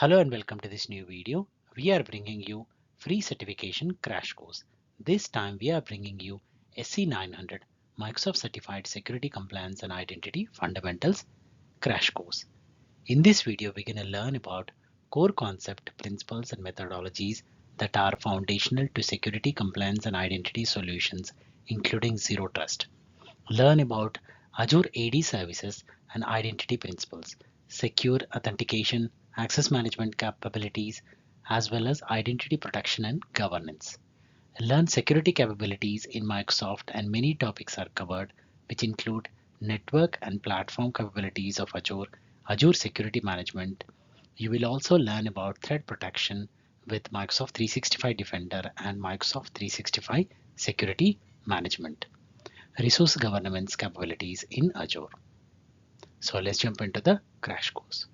Hello and welcome to this new video. We are bringing you free certification crash course. This time we are bringing you SC-900 Microsoft Certified Security Compliance and Identity Fundamentals crash course. In this video, we're going to learn about core concept, principles and methodologies that are foundational to security compliance and identity solutions, including zero trust. Learn about Azure AD services and identity principles, secure authentication, access management capabilities, as well as identity protection and governance. Learn security capabilities in Microsoft, and many topics are covered, which include network and platform capabilities of Azure, Azure Security Management. You will also learn about threat protection with Microsoft 365 Defender and Microsoft 365 Security Management, resource governance capabilities in Azure. So let's jump into the crash course.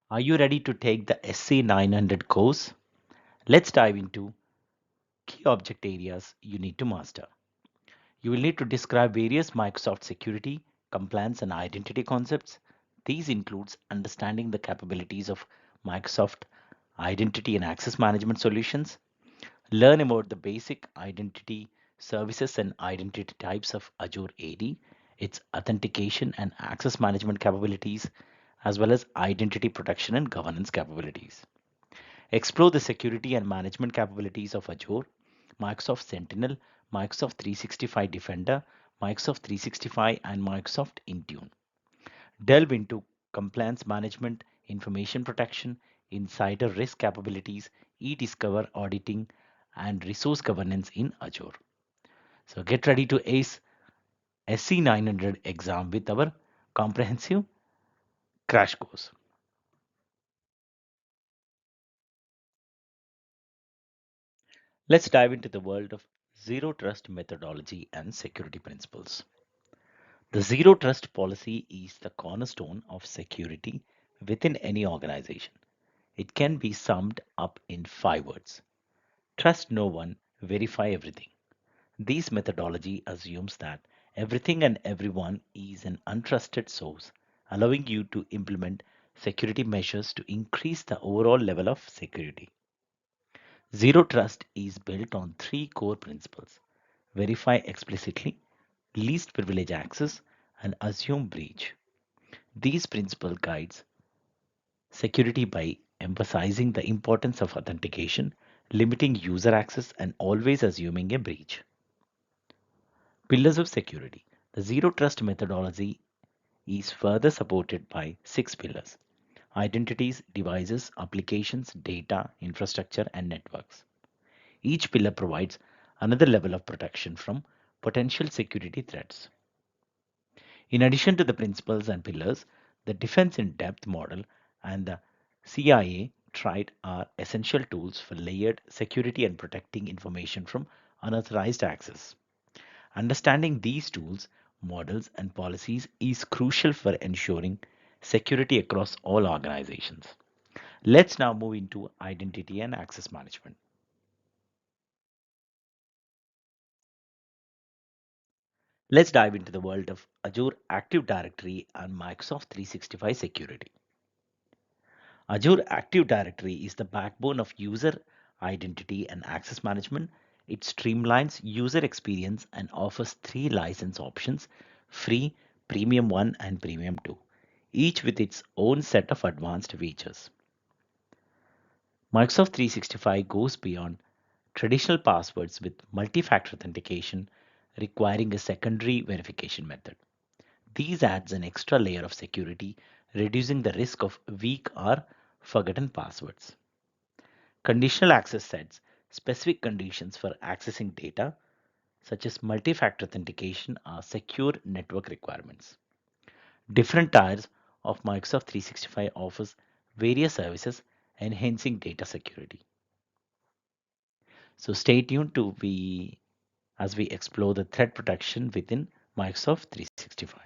Are you ready to take the SC-900 course? Let's dive into key object areas you need to master. You will need to describe various Microsoft security, compliance, and identity concepts. These includes understanding the capabilities of Microsoft identity and access management solutions. Learn about the basic identity services and identity types of Azure AD, its authentication and access management capabilities, as well as identity protection and governance capabilities. Explore the security and management capabilities of Azure, Microsoft Sentinel, Microsoft 365 Defender, Microsoft 365, and Microsoft Intune. Delve into compliance management, information protection, insider risk capabilities, e-discover auditing, and resource governance in Azure. So get ready to ace SC900 exam with our comprehensive crash course. Let's dive into the world of zero trust methodology and security principles. The zero trust policy is the cornerstone of security within any organization. It can be summed up in 5 words: trust no one, verify everything. This methodology assumes that everything and everyone is an untrusted source, allowing you to implement security measures to increase the overall level of security. Zero trust is built on 3 core principles: verify explicitly, least privilege access, and assume breach. These principle guides security by emphasizing the importance of authentication, limiting user access, and always assuming a breach. Pillars of security. The zero trust methodology is further supported by 6 pillars: identities, devices, applications, data, infrastructure, and networks. Each pillar provides another level of protection from potential security threats. In addition to the principles and pillars, the defense in depth model and the CIA tried are essential tools for layered security and protecting information from unauthorized access. Understanding these tools, models, and policies is crucial for ensuring security across all organizations. Let's now move into identity and access management. Let's dive into the world of Azure Active Directory and Microsoft 365 security. Azure Active Directory is the backbone of user identity and access management. It streamlines user experience and offers 3 license options: free, Premium 1, and Premium 2, each with its own set of advanced features. Microsoft 365 goes beyond traditional passwords with multi-factor authentication, requiring a secondary verification method. These adds an extra layer of security, reducing the risk of weak or forgotten passwords. Conditional access sets specific conditions for accessing data, such as multi-factor authentication or secure network requirements. Different tiers of Microsoft 365 offers various services enhancing data security. So stay tuned to we as we explore the threat protection within Microsoft 365.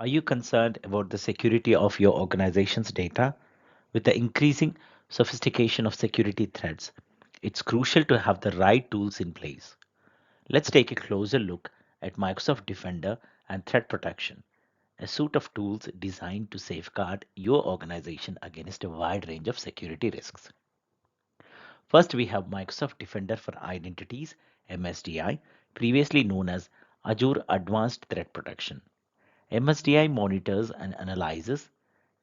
Are you concerned about the security of your organization's data? With the increasing sophistication of security threats, it's crucial to have the right tools in place. Let's take a closer look at Microsoft Defender and Threat Protection, a suite of tools designed to safeguard your organization against a wide range of security risks. First, we have Microsoft Defender for Identities, MSDI, previously known as Azure Advanced Threat Protection. MSDI monitors and analyzes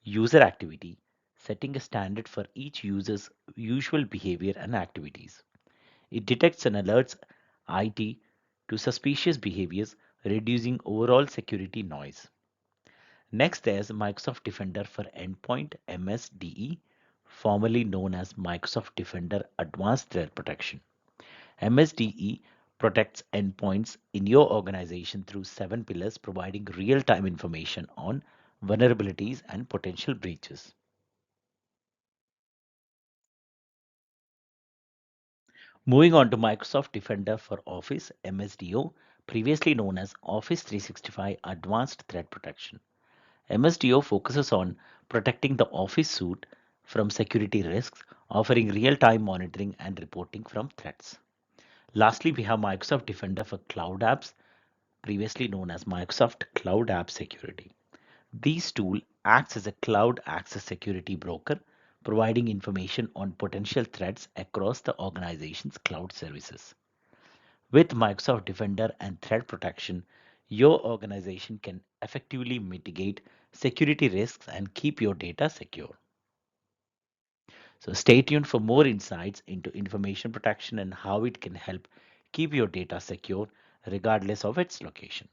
user activity, setting a standard for each user's usual behavior and activities. It detects and alerts IT to suspicious behaviors, reducing overall security noise. Next, there's Microsoft Defender for Endpoint MSDE, formerly known as Microsoft Defender Advanced Threat Protection. MSDE protects endpoints in your organization through 7 pillars, providing real time information on vulnerabilities and potential breaches. Moving on to Microsoft Defender for Office MSDO, previously known as Office 365 Advanced Threat Protection. MSDO focuses on protecting the Office suite from security risks, offering real time monitoring and reporting from threats. Lastly, we have Microsoft Defender for Cloud Apps, previously known as Microsoft Cloud App Security. This tool acts as a cloud access security broker, providing information on potential threats across the organization's cloud services. With Microsoft Defender and Threat Protection, your organization can effectively mitigate security risks and keep your data secure. So stay tuned for more insights into information protection and how it can help keep your data secure regardless of its location.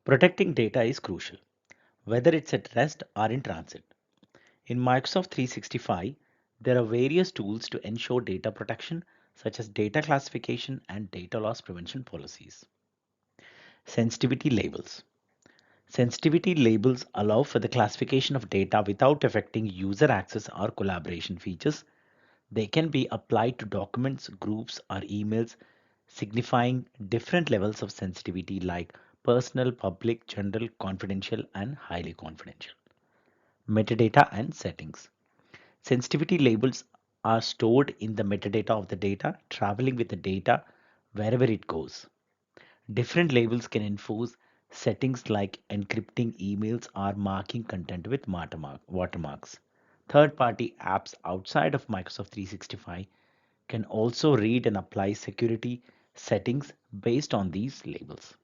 Protecting data is crucial, whether it's at rest or in transit. In Microsoft 365, there are various tools to ensure data protection, such as data classification and data loss prevention policies. Sensitivity labels. Sensitivity labels allow for the classification of data without affecting user access or collaboration features. They can be applied to documents, groups, or emails, signifying different levels of sensitivity like personal, public, general, confidential, and highly confidential. Metadata and settings. Sensitivity labels are stored in the metadata of the data, traveling with the data wherever it goes. Different labels can enforce settings like encrypting emails or marking content with watermarks. Third party apps outside of Microsoft 365 can also read and apply security settings based on these labels.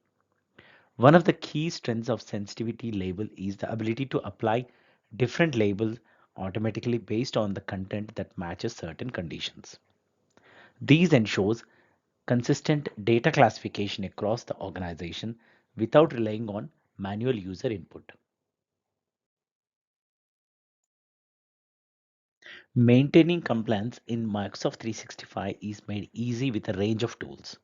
One of the key strengths of sensitivity label is the ability to apply different labels automatically based on the content that matches certain conditions. These ensures consistent data classification across the organization without relying on manual user input. Maintaining compliance in Microsoft 365 is made easy with a range of tools.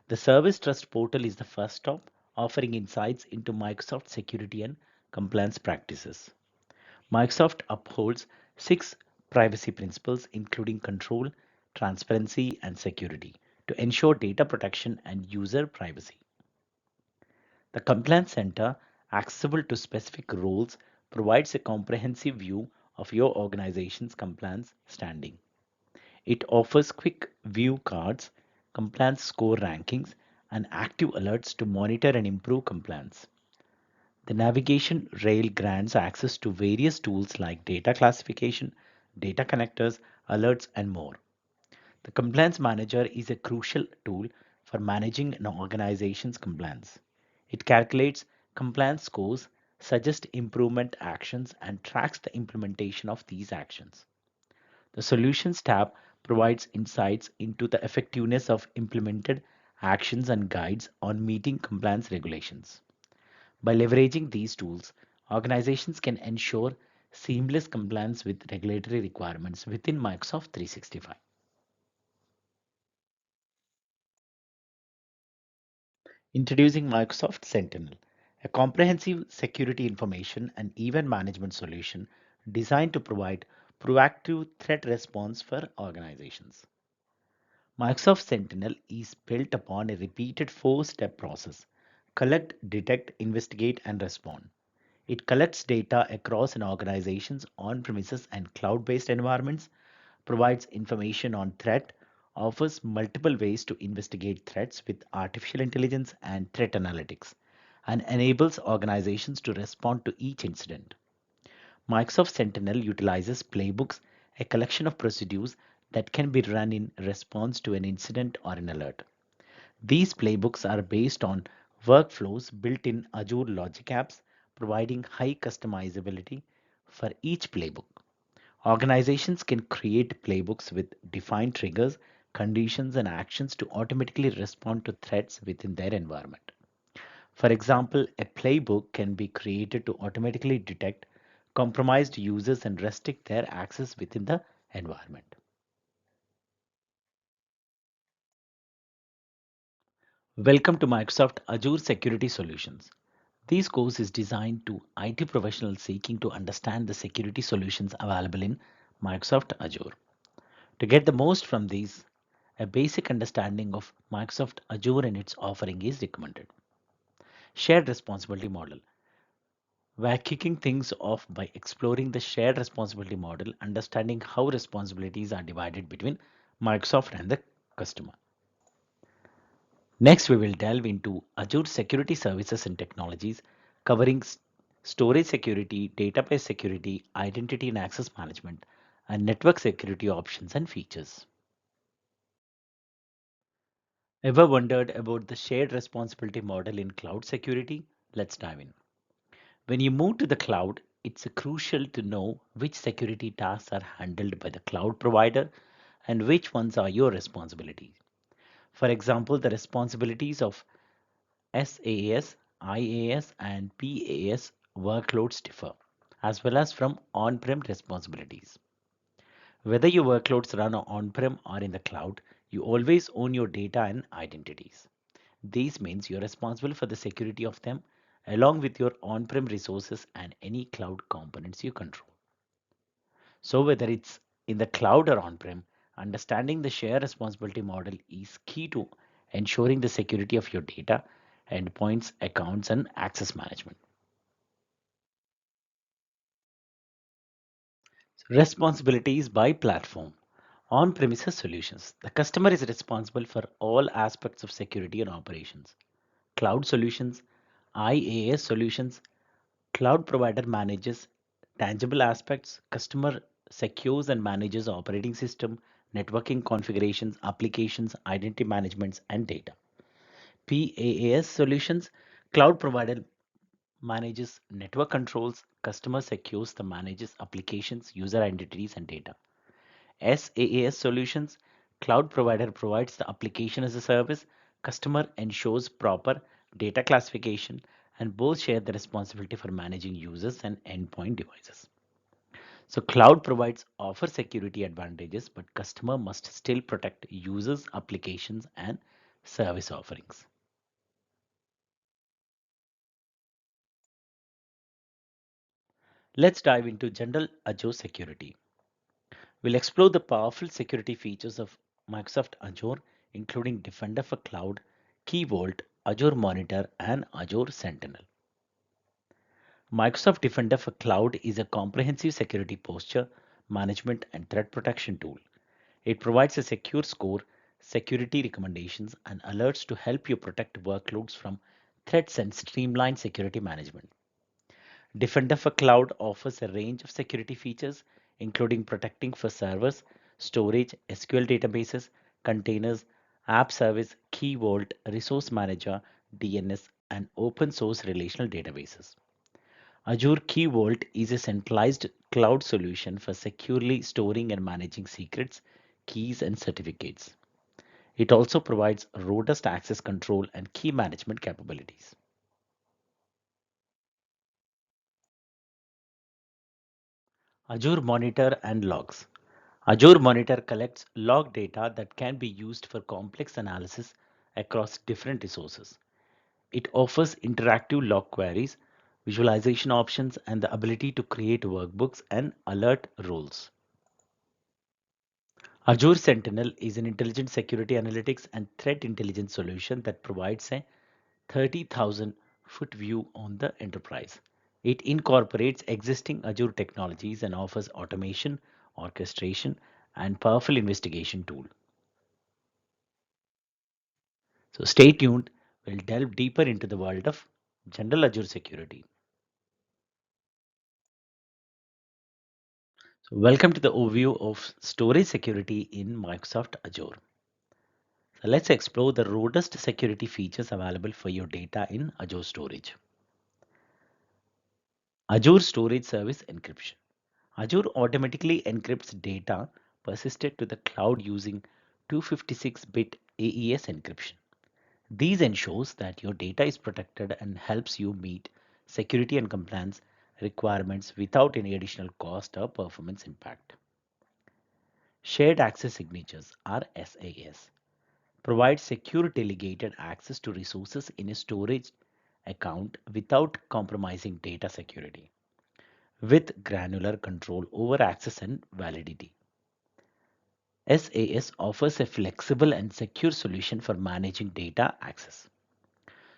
The Service Trust portal is the first stop, offering insights into Microsoft security and compliance practices. Microsoft upholds 6 privacy principles, including control, transparency, and security, to ensure data protection and user privacy. The Compliance Center, accessible to specific roles, provides a comprehensive view of your organization's compliance standing. It offers quick view cards, compliance score rankings, and active alerts to monitor and improve compliance. The navigation rail grants access to various tools like data classification, data connectors, alerts, and more. The Compliance Manager is a crucial tool for managing an organization's compliance. It calculates compliance scores, suggests improvement actions, and tracks the implementation of these actions. The Solutions tab provides insights into the effectiveness of implemented actions and guides on meeting compliance regulations. By leveraging these tools, organizations can ensure seamless compliance with regulatory requirements within Microsoft 365. Introducing Microsoft Sentinel, a comprehensive security information and event management solution designed to provide proactive threat response for organizations. Microsoft Sentinel is built upon a repeated 4 step process: collect, detect, investigate, and respond. It collects data across an organization's on premises and cloud based environments, provides information on threat, offers multiple ways to investigate threats with artificial intelligence and threat analytics, and enables organizations to respond to each incident. Microsoft Sentinel utilizes playbooks, a collection of procedures that can be run in response to an incident or an alert. These playbooks are based on workflows built in Azure Logic Apps, providing high customizability for each playbook. Organizations can create playbooks with defined triggers, conditions, and actions to automatically respond to threats within their environment. For example, a playbook can be created to automatically detect compromised users and restrict their access within the environment. Welcome to Microsoft Azure Security Solutions. This course is designed to IT professionals seeking to understand the security solutions available in Microsoft Azure. To get the most from these, a basic understanding of Microsoft Azure and its offering is recommended. Shared responsibility model. We're kicking things off by exploring the shared responsibility model, understanding how responsibilities are divided between Microsoft and the customer. Next, we will delve into Azure Security Services and Technologies, covering storage security, database security, identity and access management, and network security options and features. Ever wondered about the shared responsibility model in cloud security? Let's dive in. When you move to the cloud, it's crucial to know which security tasks are handled by the cloud provider and which ones are your responsibility. For example, the responsibilities of SaaS, IaaS, and PaaS workloads differ, as well as from on-prem responsibilities. Whether your workloads run on-prem or in the cloud, you always own your data and identities. This means you're responsible for the security of them, along with your on-prem resources and any cloud components you control. So whether it's in the cloud or on-prem, understanding the share responsibility model is key to ensuring the security of your data, endpoints, accounts, and access management. Responsibilities by platform. On-premises solutions. The customer is responsible for all aspects of security and operations. Cloud solutions, IaaS solutions, cloud provider manages tangible aspects, customer secures and manages operating system, networking configurations, applications, identity managements, and data. PaaS solutions, cloud provider manages network controls, customer secures the manages applications, user identities, and data. SaaS solutions, cloud provider provides the application as a service, customer ensures proper data classification, and both share the responsibility for managing users and endpoint devices. So cloud provides offer security advantages, but customer must still protect users, applications, and service offerings. Let's dive into general Azure security. We'll explore the powerful security features of Microsoft Azure, including Defender for Cloud, Key Vault, Azure Monitor, and Azure Sentinel. Microsoft Defender for Cloud is a comprehensive security posture management and threat protection tool. It provides a secure score, security recommendations, and alerts to help you protect workloads from threats and streamline security management. Defender for Cloud offers a range of security features, including protecting for servers, storage, SQL databases, containers, app service, key vault, resource manager, DNS, and open source relational databases. Azure Key Vault is a centralized cloud solution for securely storing and managing secrets, keys, and certificates. It also provides robust access control and key management capabilities. Azure Monitor and Logs. Azure Monitor collects log data that can be used for complex analysis across different resources. It offers interactive log queries, visualization options, and the ability to create workbooks and alert rules. Azure Sentinel is an intelligent security analytics and threat intelligence solution that provides a 30,000-foot view on the enterprise. It incorporates existing Azure technologies and offers automation, orchestration, and powerful investigation tool. So stay tuned, we'll delve deeper into the world of general Azure security. So welcome to the overview of storage security in Microsoft Azure. So let's explore the robust security features available for your data in Azure Storage. Azure Storage Service Encryption. Azure automatically encrypts data persisted to the cloud using 256-bit AES encryption. These ensures that your data is protected and helps you meet security and compliance requirements without any additional cost or performance impact. Shared Access Signatures or SAS provide secure delegated access to resources in a storage account without compromising data security, with granular control over access and validity. SAS offers a flexible and secure solution for managing data access.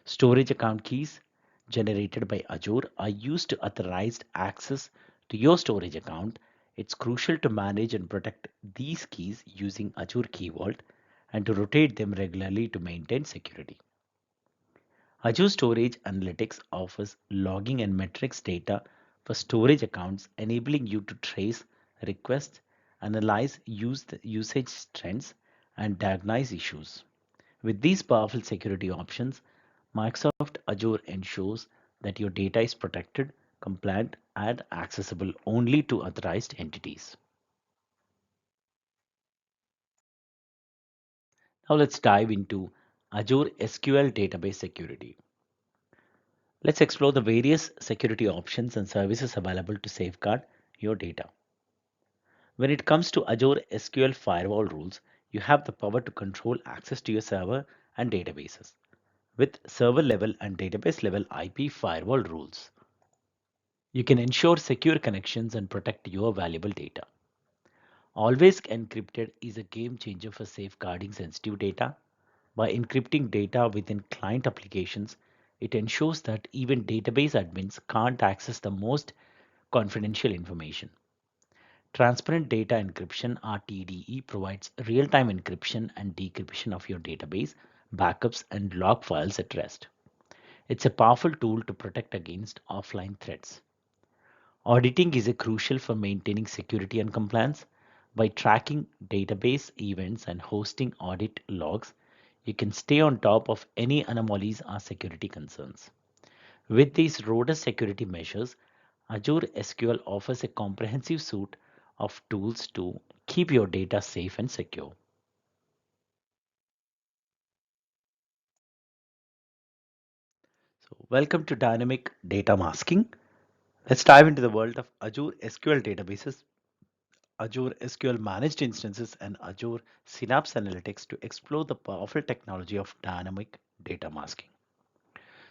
Storage account keys generated by Azure are used to authorize access to your storage account. It's crucial to manage and protect these keys using Azure Key Vault and to rotate them regularly to maintain security. Azure Storage Analytics offers logging and metrics data for storage accounts, enabling you to trace requests, analyze usage trends, and diagnose issues. With these powerful security options, Microsoft Azure ensures that your data is protected, compliant, and accessible only to authorized entities. Now let's dive into Azure SQL database security. Let's explore the various security options and services available to safeguard your data. When it comes to Azure SQL firewall rules, you have the power to control access to your server and databases with server level and database level IP firewall rules. You can ensure secure connections and protect your valuable data. Always encrypted is a game changer for safeguarding sensitive data. By encrypting data within client applications, it ensures that even database admins can't access the most confidential information. Transparent data encryption (RTDE) provides real-time encryption and decryption of your database, backups, and log files at rest. It's a powerful tool to protect against offline threats. Auditing is a crucial for maintaining security and compliance. By tracking database events and hosting audit logs, you can stay on top of any anomalies or security concerns. With these robust security measures, Azure SQL offers a comprehensive suite of tools to keep your data safe and secure. So, welcome to dynamic data masking. Let's dive into the world of Azure SQL databases, Azure SQL managed instances, and Azure Synapse Analytics to explore the powerful technology of dynamic data masking.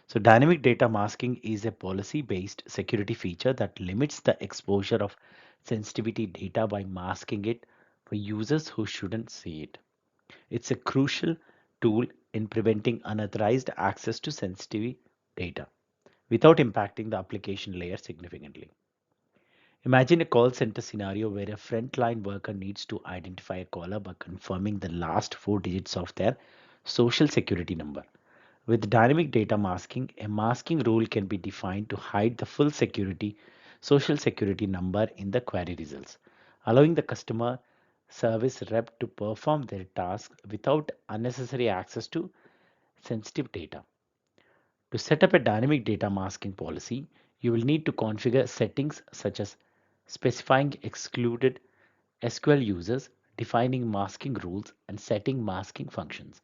So, dynamic data masking is a policy based security feature that limits the exposure of sensitivity data by masking it for users who shouldn't see it. It's a crucial tool in preventing unauthorized access to sensitive data without impacting the application layer significantly. Imagine a call center scenario where a frontline worker needs to identify a caller by confirming the last four digits of their social security number. With dynamic data masking, a masking rule can be defined to hide the full security social security number in the query results, allowing the customer service rep to perform their task without unnecessary access to sensitive data. To set up a dynamic data masking policy, you will need to configure settings such as specifying excluded SQL users, defining masking rules, and setting masking functions.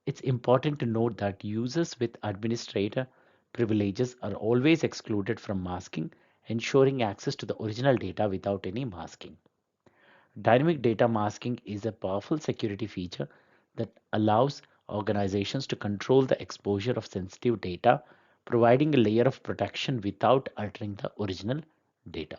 It's important to note that users with administrator privileges are always excluded from masking, ensuring access to the original data without any masking. Dynamic data masking is a powerful security feature that allows organizations to control the exposure of sensitive data, providing a layer of protection without altering the original data.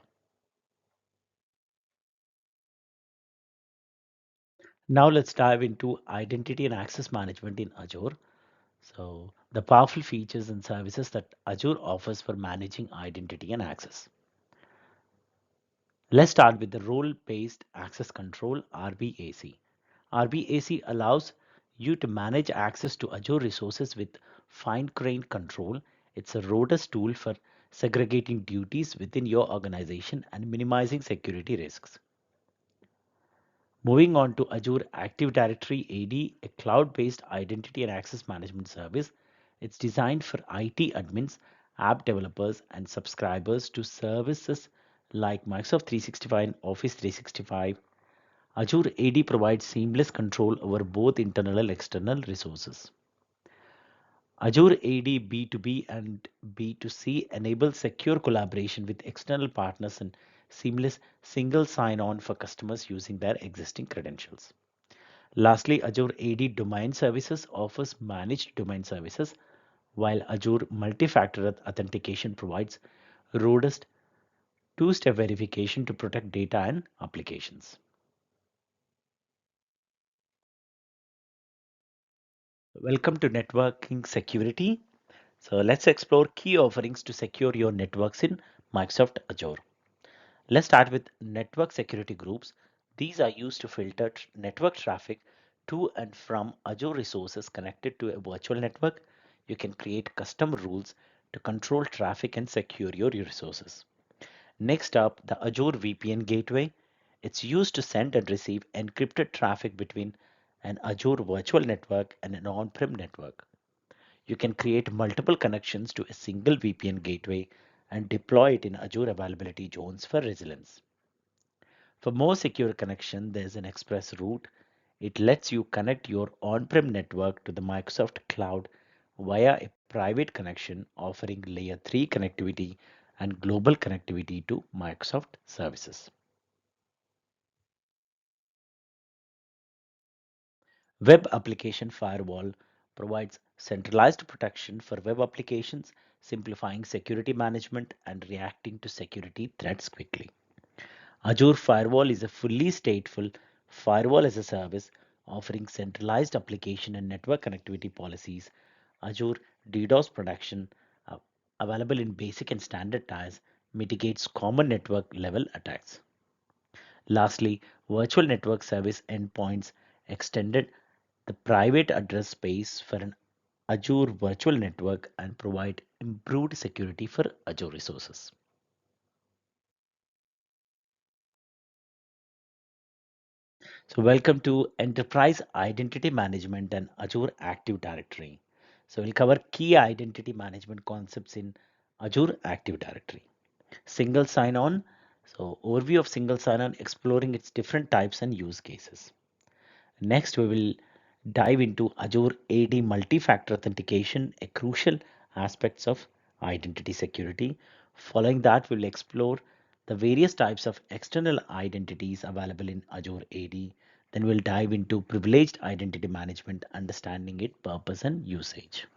Now let's dive into identity and access management in Azure. So the powerful features and services that Azure offers for managing identity and access. Let's start with the role-based access control RBAC. RBAC allows you to manage access to Azure resources with fine-grained control. It's a robust tool for segregating duties within your organization and minimizing security risks. Moving on to Azure Active Directory AD, a cloud-based identity and access management service. It's designed for IT admins, app developers, and subscribers to services like Microsoft 365 and Office 365. Azure AD provides seamless control over both internal and external resources. Azure AD B2B and B2C enables secure collaboration with external partners and seamless single sign-on for customers using their existing credentials. Lastly, Azure AD Domain Services offers managed domain services, while Azure Multi-Factor Authentication provides robust two-step verification to protect data and applications. Welcome to Networking Security. So let's explore key offerings to secure your networks in Microsoft Azure. Let's start with network security groups. These are used to filter network traffic to and from Azure resources connected to a virtual network. You can create custom rules to control traffic and secure your resources. Next up, the Azure VPN gateway. It's used to send and receive encrypted traffic between an Azure virtual network and an on-prem network. You can create multiple connections to a single VPN gateway and deploy it in Azure availability zones for resilience. For more secure connection, there's an express route. It lets you connect your on-prem network to the Microsoft Cloud via a private connection offering layer 3 connectivity and global connectivity to Microsoft services. Web Application Firewall provides centralized protection for web applications, simplifying security management and reacting to security threats quickly. Azure Firewall is a fully stateful firewall as a service offering centralized application and network connectivity policies. Azure DDoS protection, uh, available in basic and standard tiers, mitigates common network level attacks. Lastly, virtual network service endpoints extended the private address space for an Azure virtual network and provide improved security for Azure resources. So welcome to Enterprise Identity Management and Azure Active Directory. So we'll cover key identity management concepts in Azure Active Directory. Single sign-on. So overview of single sign-on, exploring its different types and use cases. Next, we will dive into Azure AD multi-factor authentication, a crucial aspects of identity security. Following that, we will explore the various types of external identities available in Azure AD. Then we'll dive into privileged identity management, understanding its purpose and usage.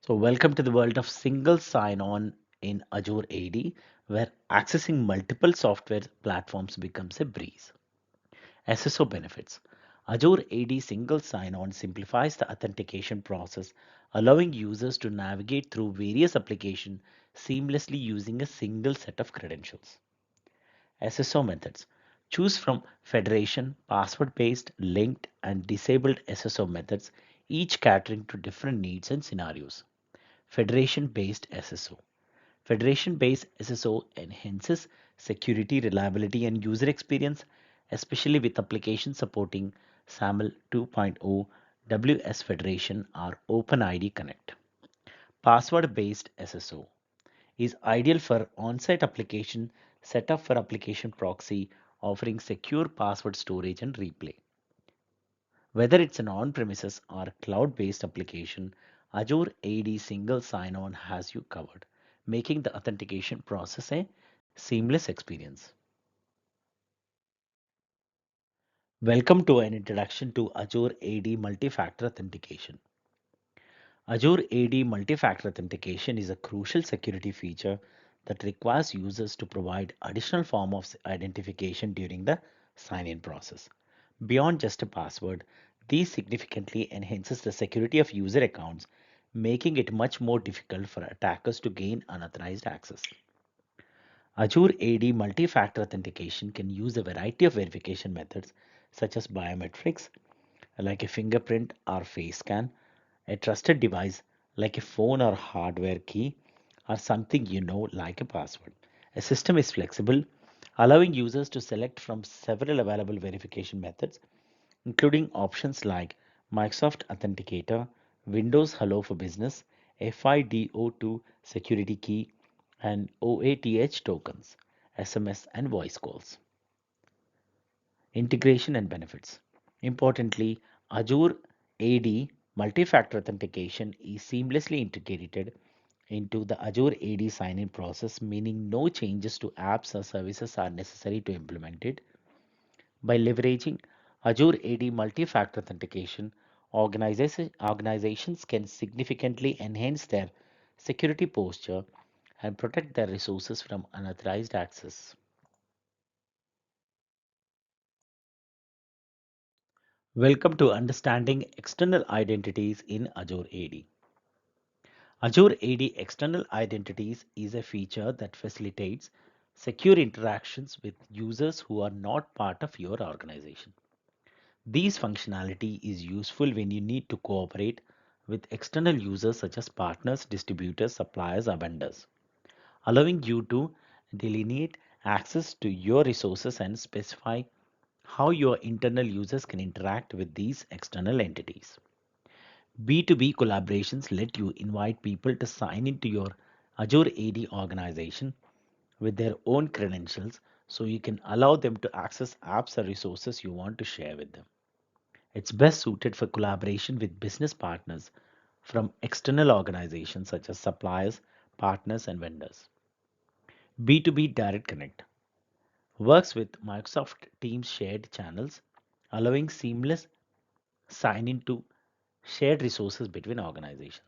So welcome to the world of single sign-on in Azure AD, where accessing multiple software platforms becomes a breeze. SSO benefits. Azure AD single sign-on simplifies the authentication process, allowing users to navigate through various applications seamlessly using a single set of credentials. SSO methods. Choose from federation, password-based, linked, and disabled SSO methods, each catering to different needs and scenarios. Federation-based SSO. Federation-based SSO enhances security, reliability, and user experience, especially with applications supporting SAML 2.0, WS Federation, or OpenID Connect. Password-based SSO is ideal for on-site application set up for application proxy, offering secure password storage and replay. Whether it's an on-premises or cloud-based application, Azure AD single sign-on has you covered, making the authentication process a seamless experience. Welcome to an introduction to Azure AD multi-factor authentication. Azure AD multi-factor authentication is a crucial security feature that requires users to provide additional form of identification during the sign-in process. Beyond just a password, this significantly enhances the security of user accounts, making it much more difficult for attackers to gain unauthorized access. Azure AD multi-factor authentication can use a variety of verification methods such as biometrics like a fingerprint or face scan, a trusted device like a phone or hardware key, or something you know like a password. A system is flexible, allowing users to select from several available verification methods, including options like Microsoft Authenticator, Windows Hello for Business, FIDO2 security key, and OATH tokens, SMS, and voice calls. Integration and benefits. Importantly, Azure AD multi-factor authentication is seamlessly integrated into the Azure AD sign-in process, meaning no changes to apps or services are necessary to implement it. By leveraging Azure AD multi-factor authentication, organizations can significantly enhance their security posture and protect their resources from unauthorized access. Welcome to Understanding External Identities in Azure AD. Azure AD External Identities is a feature that facilitates secure interactions with users who are not part of your organization. This functionality is useful when you need to cooperate with external users such as partners, distributors, suppliers, or vendors, allowing you to delineate access to your resources and specify how your internal users can interact with these external entities. B2B collaborations let you invite people to sign into your Azure AD organization with their own credentials so you can allow them to access apps or resources you want to share with them. It's best suited for collaboration with business partners from external organizations such as suppliers, partners, and vendors. B2B Direct Connect works with Microsoft Teams shared channels, allowing seamless sign into shared resources between organizations.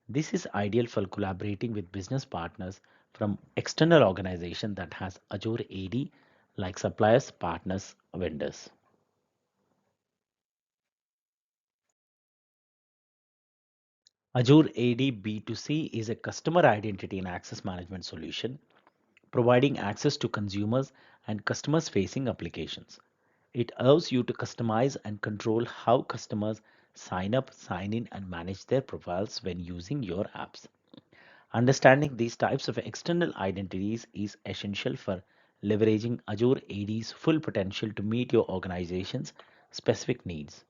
This is ideal for collaborating with business partners from external organizations that has Azure AD like suppliers, partners, vendors. Azure AD B2C is a customer identity and access management solution providing access to consumers and customers facing applications. It allows you to customize and control how customers sign up, sign in, and manage their profiles when using your apps. Understanding these types of external identities is essential for leveraging Azure AD's full potential to meet your organization's specific needs.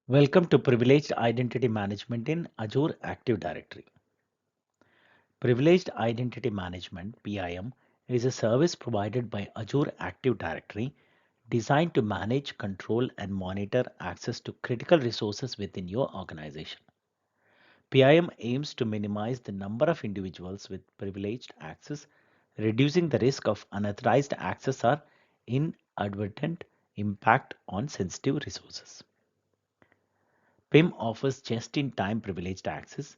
Welcome to Privileged Identity Management in Azure Active Directory. Privileged Identity Management (PIM) is a service provided by Azure Active Directory designed to manage, control, and monitor access to critical resources within your organization. PIM aims to minimize the number of individuals with privileged access, reducing the risk of unauthorized access or inadvertent impact on sensitive resources. PIM offers just-in-time privileged access,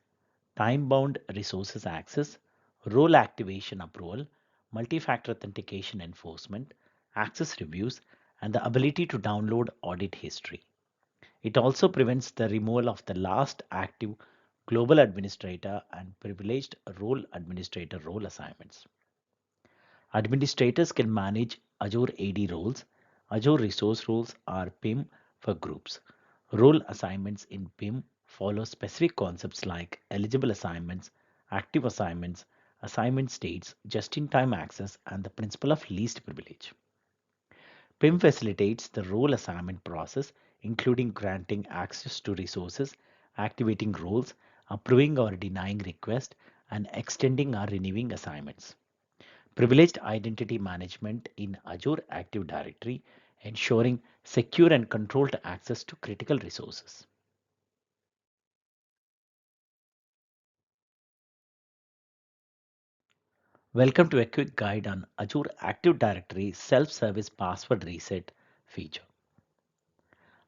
time-bound resources access, role activation approval, multi-factor authentication enforcement, access reviews, and the ability to download audit history. It also prevents the removal of the last active global administrator and privileged role administrator role assignments. Administrators can manage Azure AD roles, Azure resource roles or PIM for groups. Role assignments in PIM follow specific concepts like eligible assignments, active assignments, assignment states, just-in-time access, and the principle of least privilege. PIM facilitates the role assignment process, including granting access to resources, activating roles, approving or denying requests, and extending or renewing assignments. Privileged identity management in Azure Active Directory, ensuring secure and controlled access to critical resources. Welcome to a quick guide on Azure Active Directory self-service password reset feature.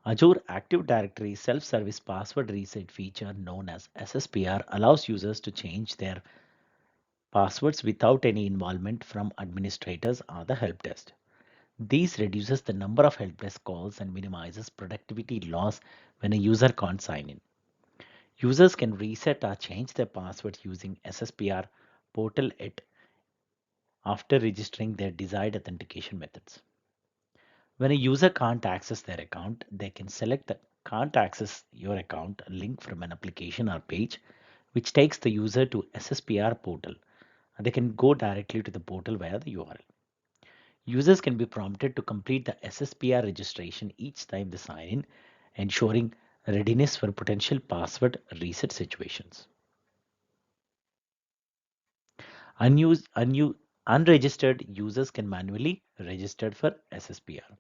Azure Active Directory self-service password reset feature known as SSPR allows users to change their passwords without any involvement from administrators or the help desk. This reduces the number of helpless calls and minimizes productivity loss when a user can't sign in. Users can reset or change their password using SSPR portal it after registering their desired authentication methods. When a user can't access their account, they can select the can't access your account link from an application or page, which takes the user to SSPR portal. They can go directly to the portal via the URL. Users can be prompted to complete the SSPR registration each time they sign in, ensuring readiness for potential password reset situations. Unregistered users can manually register for SSPR.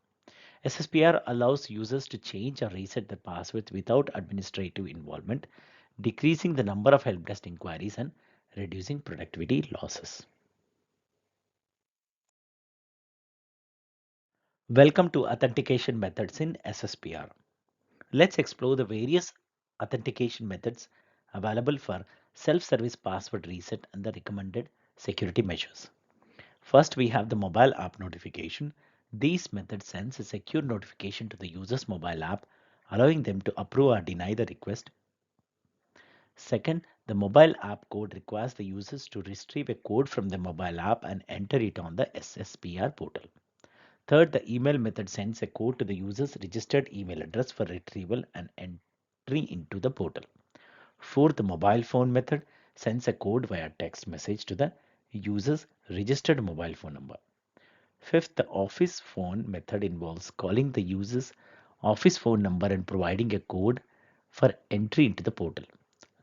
SSPR allows users to change or reset their passwords without administrative involvement, decreasing the number of help desk inquiries and reducing productivity losses. Welcome to authentication methods in SSPR. Let's explore the various authentication methods available for self-service password reset and the recommended security measures. First, we have the mobile app notification. This method sends a secure notification to the user's mobile app, allowing them to approve or deny the request. Second, the mobile app code requires the users to retrieve a code from the mobile app and enter it on the SSPR portal. Third, the email method sends a code to the user's registered email address for retrieval and entry into the portal. Fourth, the mobile phone method sends a code via text message to the user's registered mobile phone number. Fifth, the office phone method involves calling the user's office phone number and providing a code for entry into the portal.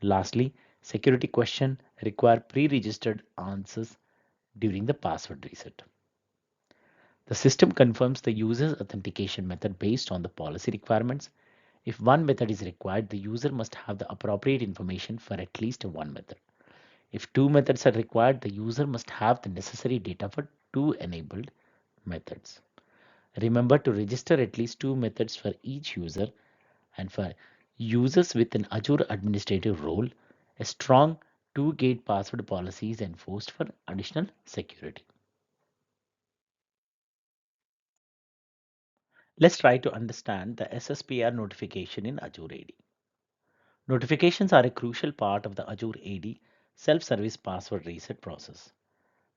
Lastly, security question require pre-registered answers during the password reset. The system confirms the user's authentication method based on the policy requirements. If one method is required, the user must have the appropriate information for at least one method. If two methods are required, the user must have the necessary data for two enabled methods. Remember to register at least two methods for each user, and for users with an Azure administrative role, a strong two-gate password policy is enforced for additional security. Let's try to understand the SSPR notification in Azure AD. Notifications are a crucial part of the Azure AD self-service password reset process.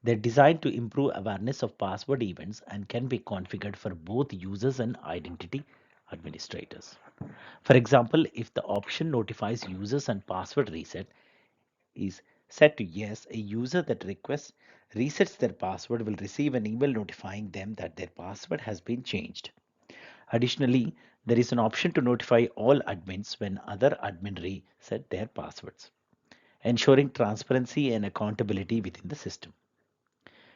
They're designed to improve awareness of password events and can be configured for both users and identity administrators. For example, if the option notifies users and password reset is set to yes, a user that requests resets their password will receive an email notifying them that their password has been changed. Additionally, there is an option to notify all admins when other admin reset their passwords, ensuring transparency and accountability within the system.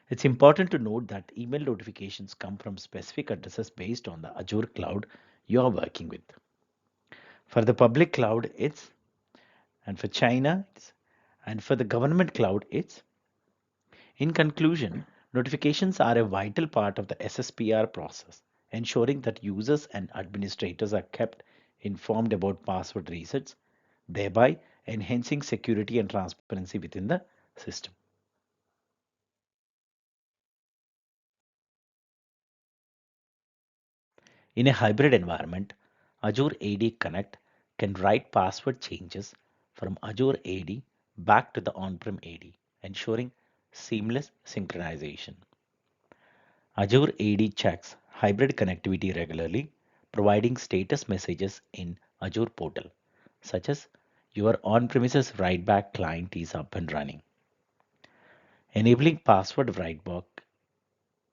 It's important to note that email notifications come from specific addresses based on the Azure cloud you are working with. For the public cloud, and for China, and for the government cloud, it's. In conclusion, notifications are a vital part of the SSPR process, ensuring that users and administrators are kept informed about password resets, thereby enhancing security and transparency within the system. In a hybrid environment, Azure AD Connect can write password changes from Azure AD back to the on-prem AD, ensuring seamless synchronization. Azure AD checks hybrid connectivity regularly, providing status messages in Azure portal, such as your on-premises write-back client is up and running. Enabling password write-back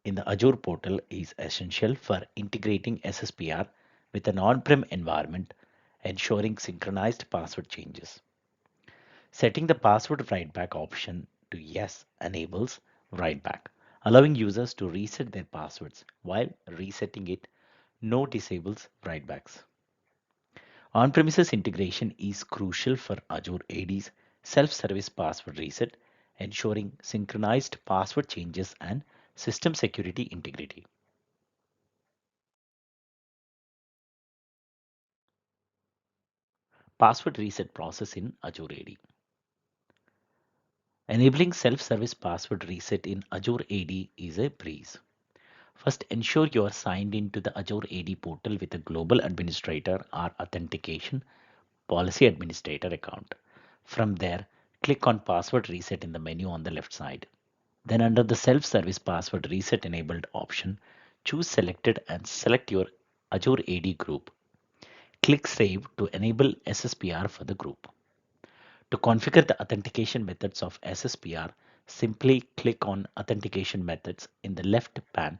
in the Azure portal is essential for integrating SSPR with an on-prem environment, ensuring synchronized password changes. Setting the password write-back option to yes enables write-back, allowing users to reset their passwords while resetting it no disables write-backs. On-premises integration is crucial for Azure AD's self-service password reset, ensuring synchronized password changes and system security integrity. Password reset process in Azure AD. Enabling self-service password reset in Azure AD is a breeze. First, ensure you are signed into the Azure AD portal with a global administrator or authentication policy administrator account. From there, click on password reset in the menu on the left side. Then under the self-service password reset enabled option, choose selected and select your Azure AD group. Click Save to enable SSPR for the group. To configure the authentication methods of SSPR, simply click on Authentication Methods in the left pane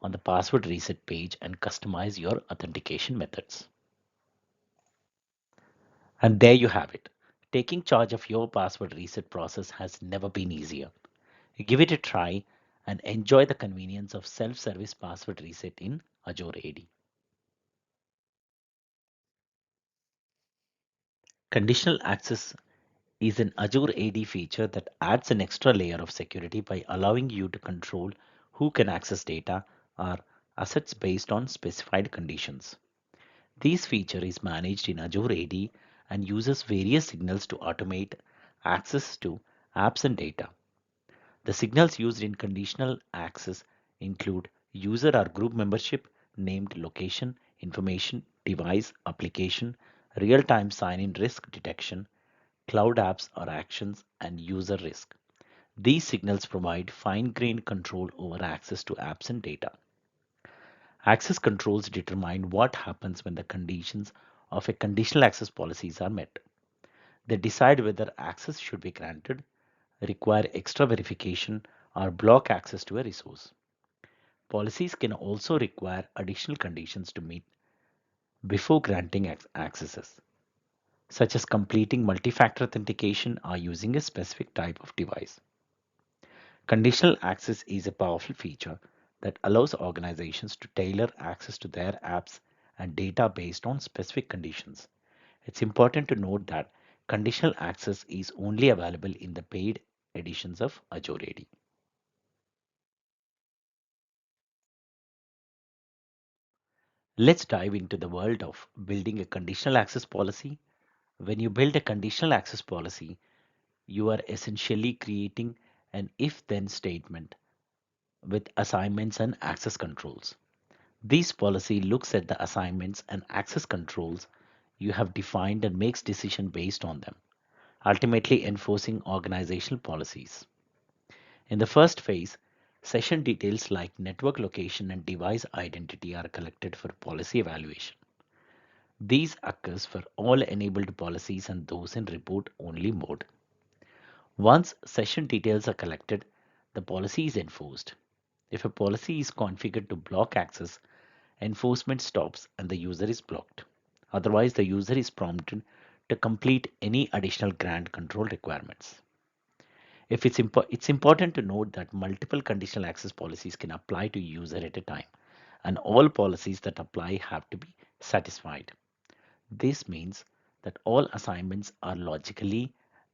on the password reset page and customize your authentication methods. And there you have it. Taking charge of your password reset process has never been easier. Give it a try and enjoy the convenience of self-service password reset in Azure AD. Conditional access is an Azure AD feature that adds an extra layer of security by allowing you to control who can access data or assets based on specified conditions. This feature is managed in Azure AD and uses various signals to automate access to apps and data. The signals used in conditional access include user or group membership, named location, information, device, application, real-time sign-in risk detection, cloud apps or actions, and user risk. These signals provide fine-grained control over access to apps and data. Access controls determine what happens when the conditions of a conditional access policies are met. They decide whether access should be granted, require extra verification, or block access to a resource. Policies can also require additional conditions to meet before granting accesses, such as completing multi-factor authentication or using a specific type of device. Conditional access is a powerful feature that allows organizations to tailor access to their apps and data based on specific conditions. It's important to note that conditional access is only available in the paid editions of Azure AD. Let's dive into the world of building a conditional access policy. When you build a conditional access policy, you are essentially creating an if-then statement with assignments and access controls. This policy looks at the assignments and access controls you have defined and makes decisions based on them, ultimately enforcing organizational policies. In the first phase, session details like network location and device identity are collected for policy evaluation. These occurs for all enabled policies and those in report-only mode. Once session details are collected, the policy is enforced. If a policy is configured to block access, enforcement stops and the user is blocked. Otherwise, the user is prompted to complete any additional grant control requirements. If it's important to note that multiple conditional access policies can apply to user at a time, and all policies that apply have to be satisfied. This means that all assignments are logically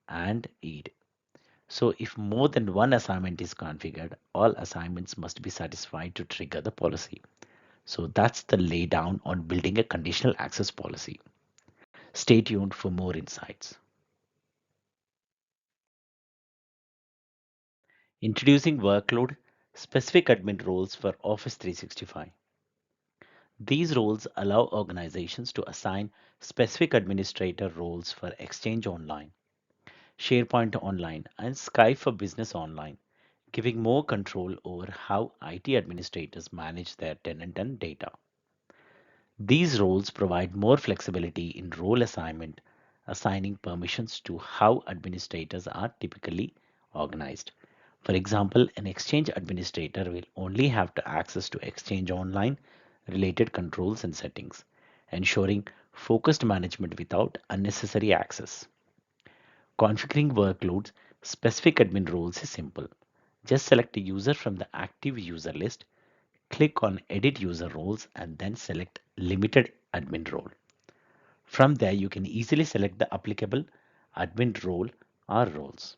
and so if more than one assignment is configured, all assignments must be satisfied to trigger the policy. So that's the laydown on building a conditional access policy. Stay tuned for more insights. Introducing workload specific admin roles for Office 365. These roles allow organizations to assign specific administrator roles for Exchange Online, SharePoint Online, and Skype for Business Online, giving more control over how IT administrators manage their tenant and data. These roles provide more flexibility in role assignment, assigning permissions to how administrators are typically organized. For example, an Exchange administrator will only have to access to Exchange Online related controls and settings, ensuring focused management without unnecessary access. Configuring workloads specific admin roles is simple. Just select a user from the active user list, click on Edit User Roles, and then select Limited Admin Role. From there, you can easily select the applicable admin role or roles.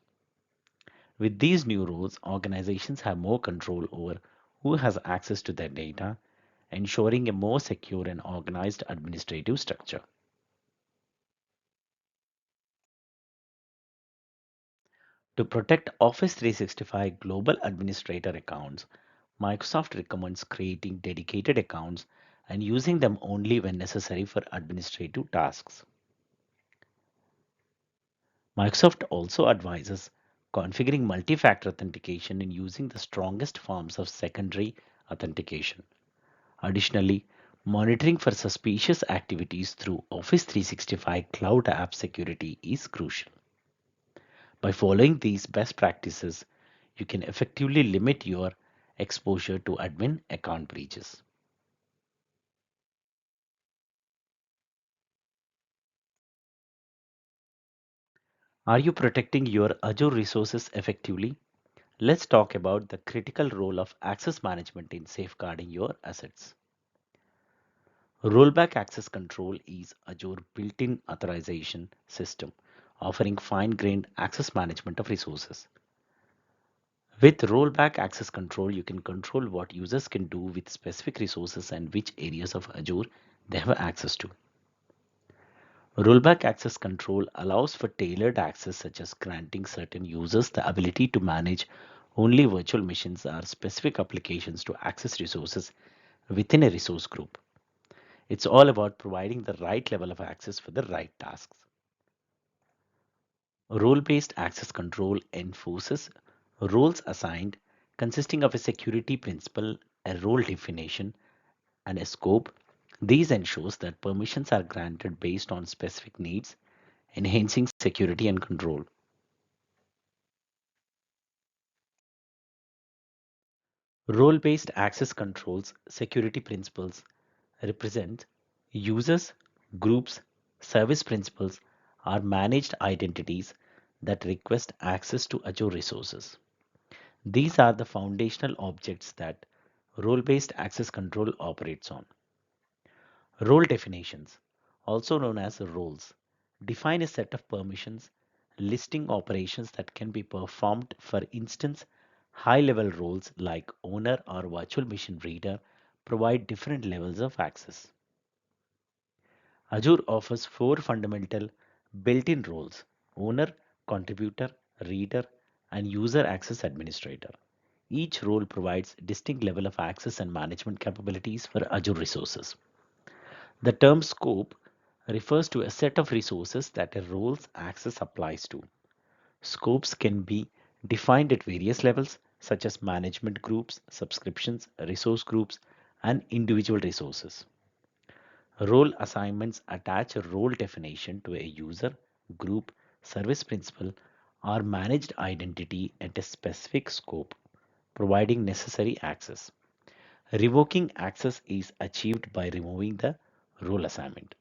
With these new roles, organizations have more control over who has access to their data, ensuring a more secure and organized administrative structure. To protect Office 365 global administrator accounts, Microsoft recommends creating dedicated accounts and using them only when necessary for administrative tasks. Microsoft also advises configuring multi-factor authentication and using the strongest forms of secondary authentication. Additionally, monitoring for suspicious activities through Office 365 Cloud App Security is crucial. By following these best practices, you can effectively limit your exposure to admin account breaches. Are you protecting your Azure resources effectively? Let's talk about the critical role of access management in safeguarding your assets. Rollback access control is Azure built-in authorization system offering fine-grained access management of resources. With rollback access control, you can control what users can do with specific resources and which areas of Azure they have access to. Rollback access control allows for tailored access such as granting certain users the ability to manage only virtual machines or specific applications to access resources within a resource group. It's all about providing the right level of access for the right tasks. Role-based access control enforces roles assigned consisting of a security principle, a role definition, and a scope. These ensures that permissions are granted based on specific needs, enhancing security and control. Role-based access controls security principles represent users, groups, service principals, or managed identities that request access to Azure resources. These are the foundational objects that role-based access control operates on. Role definitions, also known as roles, define a set of permissions listing operations that can be performed. For instance, high-level roles like owner or virtual machine reader provide different levels of access. Azure offers four fundamental built-in roles: owner, contributor, reader, and user access administrator. Each role provides distinct level of access and management capabilities for Azure resources. The term scope refers to a set of resources that a role's access applies to. Scopes can be defined at various levels, such as management groups, subscriptions, resource groups, and individual resources. Role assignments attach a role definition to a user, group, service principal, or managed identity at a specific scope, providing necessary access. Revoking access is achieved by removing the role assignment.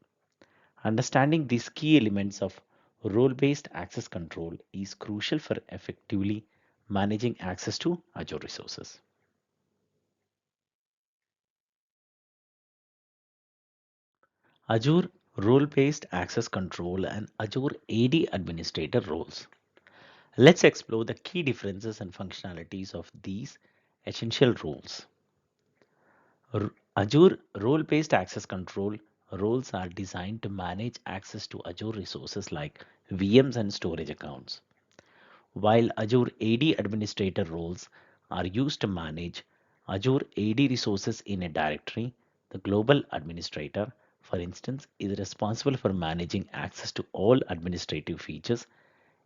Understanding these key elements of role-based access control is crucial for effectively managing access to Azure resources. Azure role-based access control and Azure AD administrator roles. Let's explore the key differences and functionalities of these essential roles. Azure role-based access control roles are designed to manage access to Azure resources like VMs and storage accounts, while Azure AD administrator roles are used to manage Azure AD resources in a directory. The global administrator, for instance, is responsible for managing access to all administrative features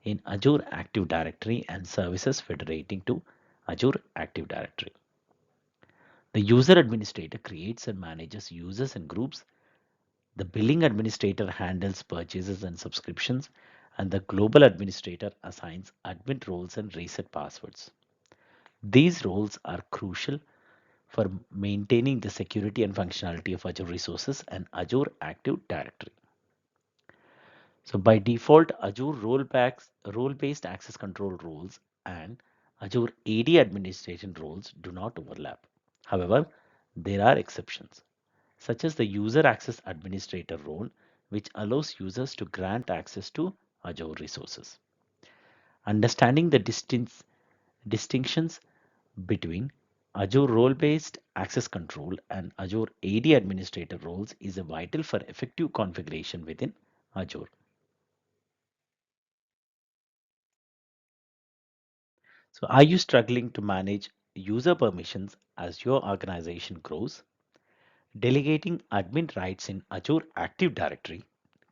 in Azure Active Directory and services federating to Azure Active Directory. The user administrator creates and manages users and groups. The billing administrator handles purchases and subscriptions, and the global administrator assigns admin roles and reset passwords. These roles are crucial for maintaining the security and functionality of Azure resources and Azure Active Directory. So by default, Azure role-based access control roles and Azure AD administration roles do not overlap. However, there are exceptions, such as the user access administrator role, which allows users to grant access to Azure resources. Understanding the distinctions between Azure role-based access control and Azure AD administrator roles is vital for effective configuration within Azure. So are you struggling to manage user permissions as your organization grows. Delegating admin rights in Azure Active Directory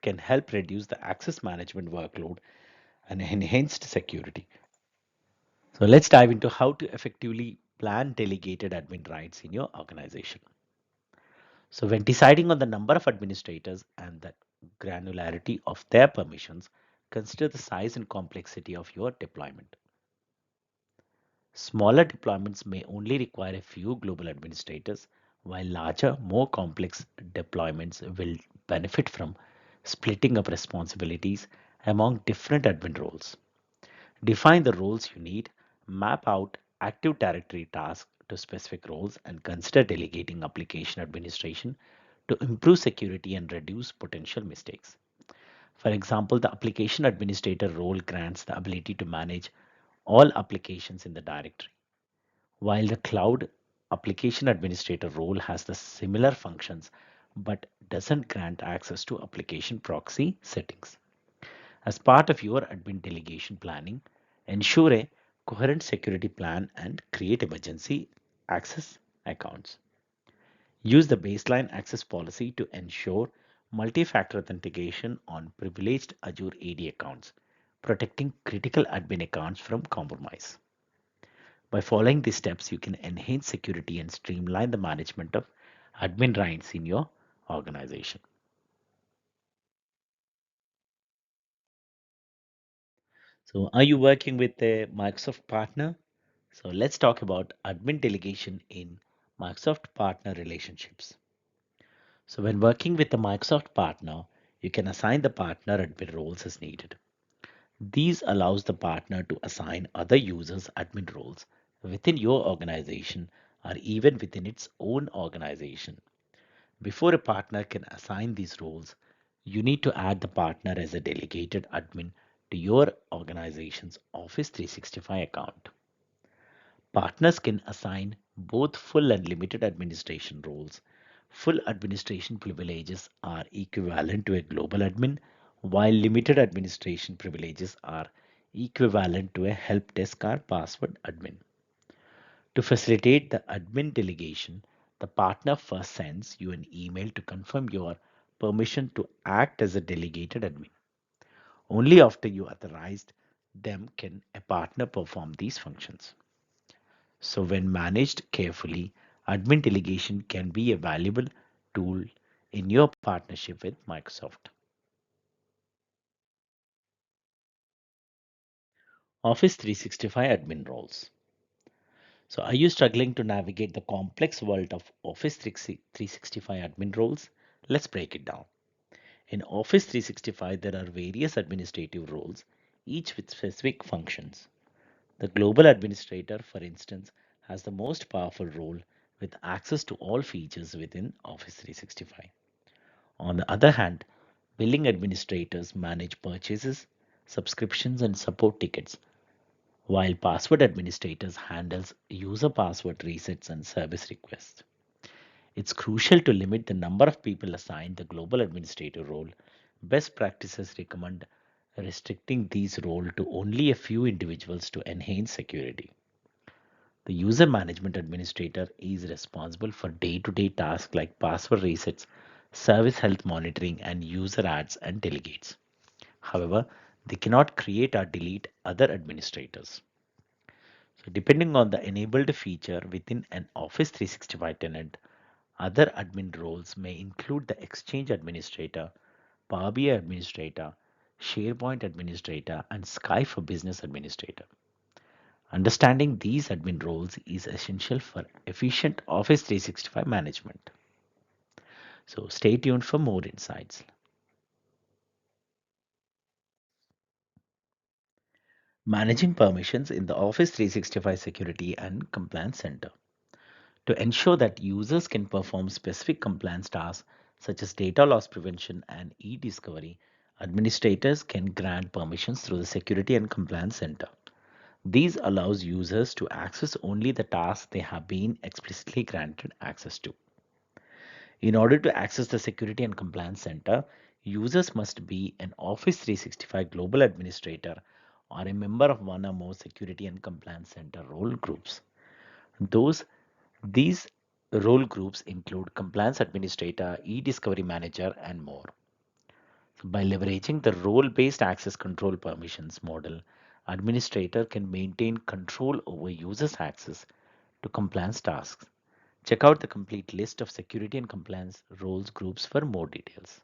can help reduce the access management workload and enhanced security. So let's dive into how to effectively plan delegated admin rights in your organization. So when deciding on the number of administrators and the granularity of their permissions, consider the size and complexity of your deployment. Smaller deployments may only require a few global administrators, while larger, more complex deployments will benefit from splitting up responsibilities among different admin roles. Define the roles you need, map out Active Directory tasks to specific roles, and consider delegating application administration to improve security and reduce potential mistakes. For example, the application administrator role grants the ability to manage all applications in the directory, while the cloud application administrator role has the similar functions but doesn't grant access to application proxy settings. As part of your admin delegation planning, ensure a coherent security plan and create emergency access accounts. Use the baseline access policy to ensure multi-factor authentication on privileged Azure AD accounts, protecting critical admin accounts from compromise. By following these steps, you can enhance security and streamline the management of admin rights in your organization. So, are you working with a Microsoft partner? So, let's talk about admin delegation in Microsoft partner relationships. So, when working with a Microsoft partner, you can assign the partner admin roles as needed. These allows the partner to assign other users admin roles within your organization or even within its own organization. Before a partner can assign these roles, you need to add the partner as a delegated admin to your organization's Office 365 account. Partners can assign both full and limited administration roles. Full administration privileges are equivalent to a global admin, while limited administration privileges are equivalent to a help desk or password admin. To facilitate the admin delegation, the partner first sends you an email to confirm your permission to act as a delegated admin. Only after you authorized them can a partner perform these functions. So, when managed carefully, admin delegation can be a valuable tool in your partnership with Microsoft. Office 365 admin roles. So, are you struggling to navigate the complex world of Office 365 admin roles? Let's break it down. In Office 365, there are various administrative roles, each with specific functions. The global administrator, for instance, has the most powerful role with access to all features within Office 365. On the other hand, billing administrators manage purchases, subscriptions, and support tickets, while password administrators handles user password resets and service requests. It's crucial to limit the number of people assigned the global administrator role. Best practices recommend restricting these roles to only a few individuals to enhance security. The user management administrator is responsible for day-to-day tasks like password resets, service health monitoring, and user adds and delegates. However, they cannot create or delete other administrators. So depending on the enabled feature within an Office 365 tenant, other admin roles may include the Exchange Administrator, Power BI Administrator, SharePoint Administrator, and Sky for Business Administrator. Understanding these admin roles is essential for efficient Office 365 management. So stay tuned for more insights. Managing permissions in the Office 365 Security and Compliance Center. To ensure that users can perform specific compliance tasks such as data loss prevention and e-discovery, administrators can grant permissions through the Security and Compliance Center. These allows users to access only the tasks they have been explicitly granted access to. In order to access the Security and Compliance Center, users must be an Office 365 Global Administrator or a member of one or more Security and Compliance Center role groups. Those These role groups include compliance administrator, e-discovery manager, and more. So by leveraging the role-based access control permissions model, administrator can maintain control over users' access to compliance tasks. Check out the complete list of security and compliance roles groups for more details.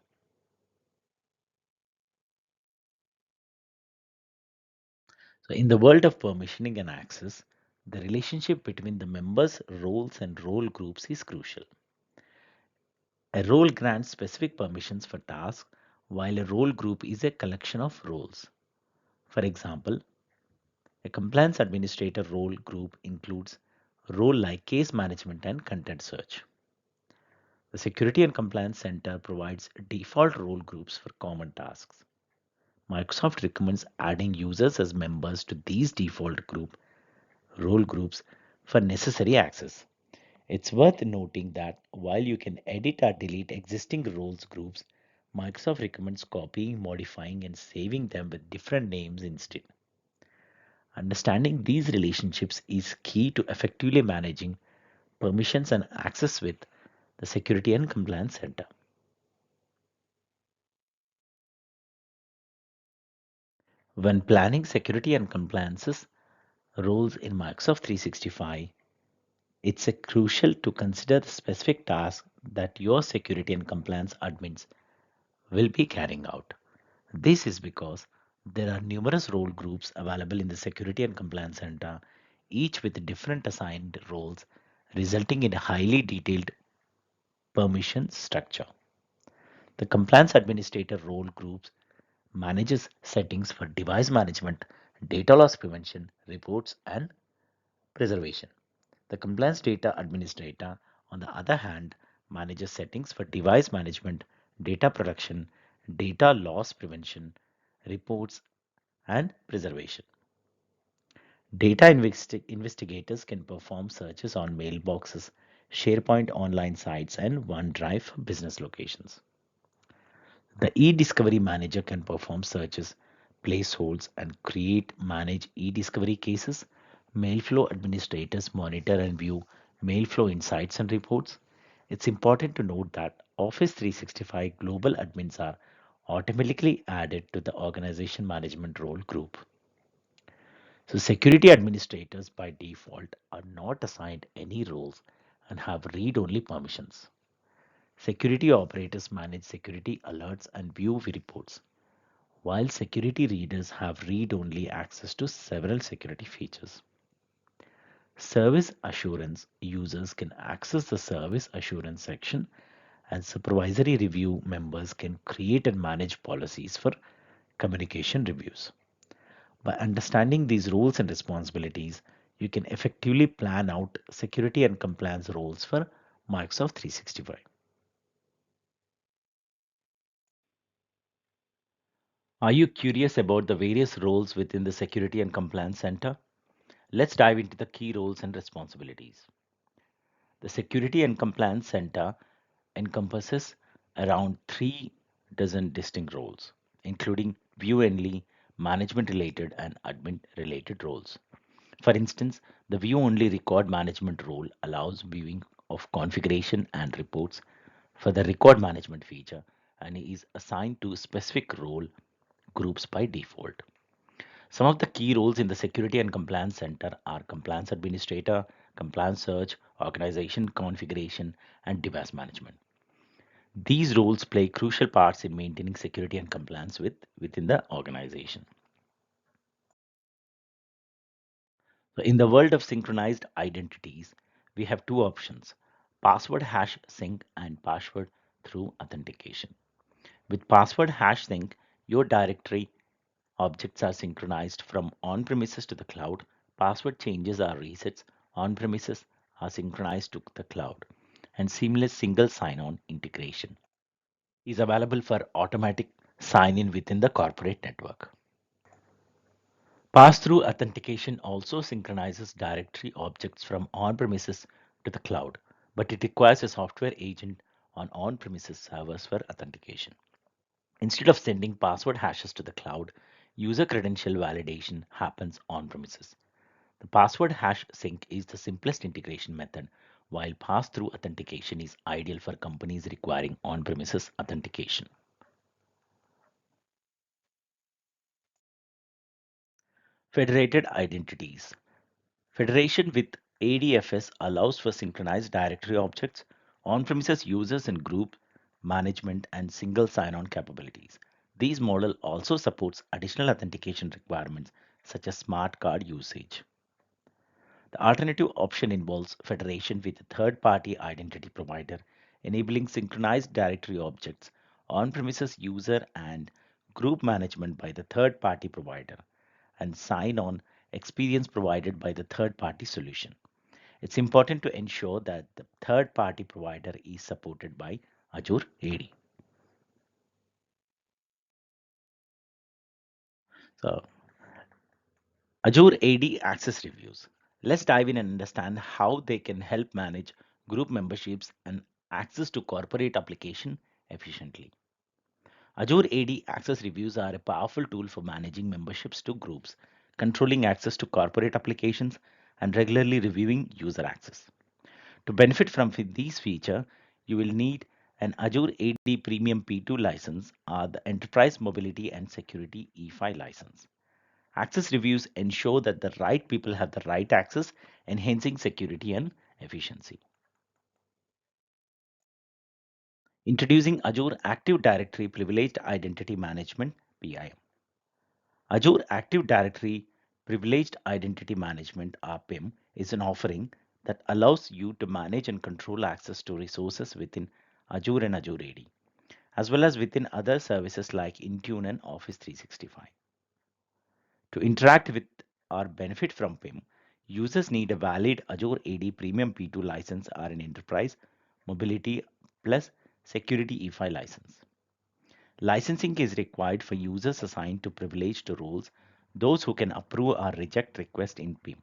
So in the world of permissioning and access, the relationship between the members' roles and role groups is crucial. A role grants specific permissions for tasks, while a role group is a collection of roles. For example, a compliance administrator role group includes role like case management and content search. The Security and Compliance Center provides default role groups for common tasks. Microsoft recommends adding users as members to these default role groups for necessary access. It's worth noting that while you can edit or delete existing roles groups, Microsoft recommends copying, modifying, and saving them with different names instead. Understanding these relationships is key to effectively managing permissions and access with the Security and Compliance Center. When planning security and compliances roles in Microsoft 365, it's crucial to consider the specific tasks that your security and compliance admins will be carrying out. This is because there are numerous role groups available in the Security and Compliance Center, each with different assigned roles, resulting in a highly detailed permission structure. The Compliance Administrator role groups manages settings for device management, data loss prevention, reports, and preservation. The Compliance Data Administrator, on the other hand, manages settings for device management, data protection, data loss prevention, reports, and preservation. Investigators can perform searches on mailboxes, SharePoint online sites, and OneDrive for business locations. The e-discovery manager can perform searches, place holds, and manage e-discovery cases. Mailflow administrators monitor and view Mailflow insights and reports. It's important to note that Office 365 global admins are automatically added to the organization management role group. So security administrators by default are not assigned any roles and have read-only permissions. Security operators manage security alerts and view reports, while security readers have read-only access to several security features. Service assurance users can access the service assurance section, and supervisory review members can create and manage policies for communication reviews. By understanding these roles and responsibilities, you can effectively plan out security and compliance roles for Microsoft 365. Are you curious about the various roles within the Security and Compliance Center? Let's dive into the key roles and responsibilities. The Security and Compliance Center encompasses around 3 dozen distinct roles, including view only, management related, and admin related roles. For instance, the view only record management role allows viewing of configuration and reports for the record management feature and is assigned to specific role groups by default. Some of the key roles in the Security and Compliance Center are Compliance Administrator, Compliance Search, Organization Configuration, and Device Management. These roles play crucial parts in maintaining security and compliance within the organization. So in the world of synchronized identities, we have two options: password hash sync and password through authentication. With password hash sync, your directory objects are synchronized from on premises to the cloud. Password changes or resets on premises are synchronized to the cloud. And seamless single sign on integration is available for automatic sign in within the corporate network. Pass through authentication also synchronizes directory objects from on premises to the cloud, but it requires a software agent on premises servers for authentication. Instead of sending password hashes to the cloud, user credential validation happens on premises. The password hash sync is the simplest integration method, while pass-through authentication is ideal for companies requiring on-premises authentication. Federated identities. Federation with ADFS allows for synchronized directory objects, on-premises users and group management, and single sign-on capabilities. This model also supports additional authentication requirements such as smart card usage. The alternative option involves federation with a third-party identity provider, enabling synchronized directory objects, on-premises user and group management by the third-party provider, and sign-on experience provided by the third-party solution. It's important to ensure that the third-party provider is supported by Azure AD. So, Azure AD access reviews. Let's dive in and understand how they can help manage group memberships and access to corporate application efficiently. Azure AD access reviews are a powerful tool for managing memberships to groups, controlling access to corporate applications, and regularly reviewing user access. To benefit from these features, you will need an Azure AD Premium P2 license or the Enterprise Mobility and Security E5 license. Access reviews ensure that the right people have the right access, enhancing security and efficiency. Introducing Azure Active Directory Privileged Identity Management (PIM). Azure Active Directory Privileged Identity Management (PIM) is an offering that allows you to manage and control access to resources within Azure and Azure AD, as well as within other services like Intune and Office 365. To interact with or benefit from PIM, users need a valid Azure AD Premium P2 license or an Enterprise Mobility plus Security E5 license. Licensing is required for users assigned to privileged roles, those who can approve or reject requests in PIM,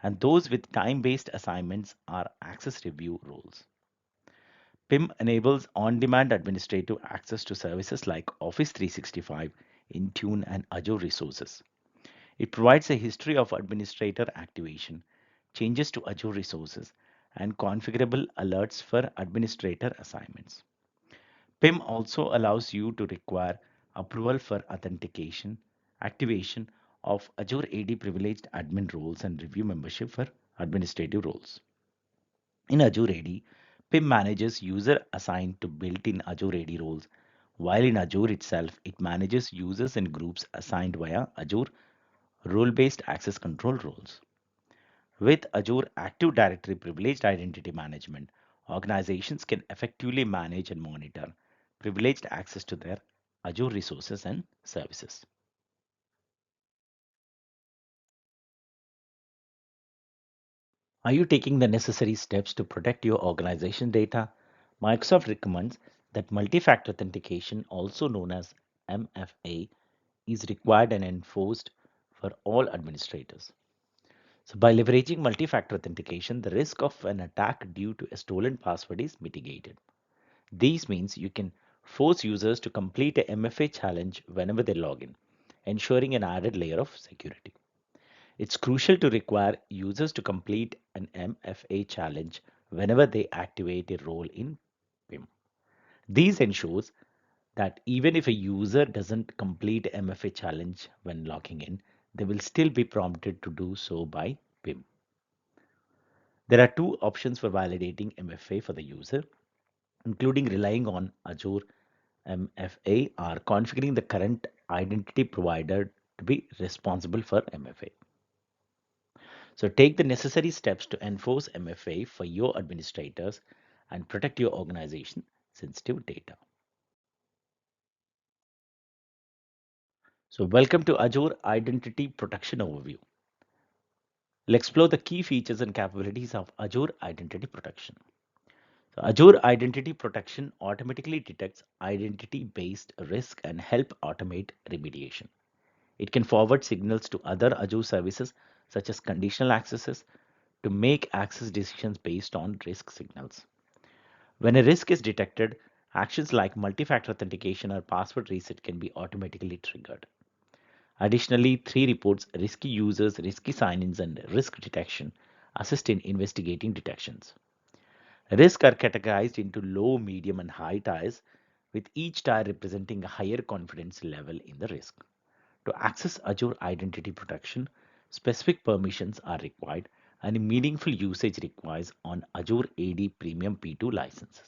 and those with time-based assignments or access review roles. PIM enables on-demand administrative access to services like Office 365, Intune, and Azure resources. It provides a history of administrator activation, changes to Azure resources, and configurable alerts for administrator assignments. PIM also allows you to require approval for authentication, activation of Azure AD privileged admin roles and review membership for administrative roles. In Azure AD, PIM manages user assigned to built-in Azure AD roles, while in Azure itself, it manages users and groups assigned via Azure role-based access control roles. With Azure Active Directory Privileged Identity Management, organizations can effectively manage and monitor privileged access to their Azure resources and services. Are you taking the necessary steps to protect your organization data? Microsoft recommends that multi-factor authentication, also known as MFA, is required and enforced for all administrators. So by leveraging multi-factor authentication, the risk of an attack due to a stolen password is mitigated. This means you can force users to complete a MFA challenge whenever they log in, ensuring an added layer of security. It's crucial to require users to complete an MFA challenge whenever they activate a role in PIM. This ensures that even if a user doesn't complete MFA challenge when logging in, they will still be prompted to do so by PIM. There are two options for validating MFA for the user, including relying on Azure MFA or configuring the current identity provider to be responsible for MFA. So take the necessary steps to enforce MFA for your administrators and protect your organization sensitive data. So welcome to Azure Identity Protection Overview. Let's explore the key features and capabilities of Azure Identity Protection. So Azure Identity Protection automatically detects identity-based risk and help automate remediation. It can forward signals to other Azure services such as conditional accesses to make access decisions based on risk signals. When a risk is detected, actions like multi-factor authentication or password reset can be automatically triggered. Additionally, 3 reports risky users, risky sign-ins, and risk detection assist in investigating detections. Risks are categorized into low, medium, and high tiers, with each tier representing a higher confidence level in the risk. To access Azure Identity Protection, specific permissions are required and meaningful usage requires on Azure AD Premium P2 licenses.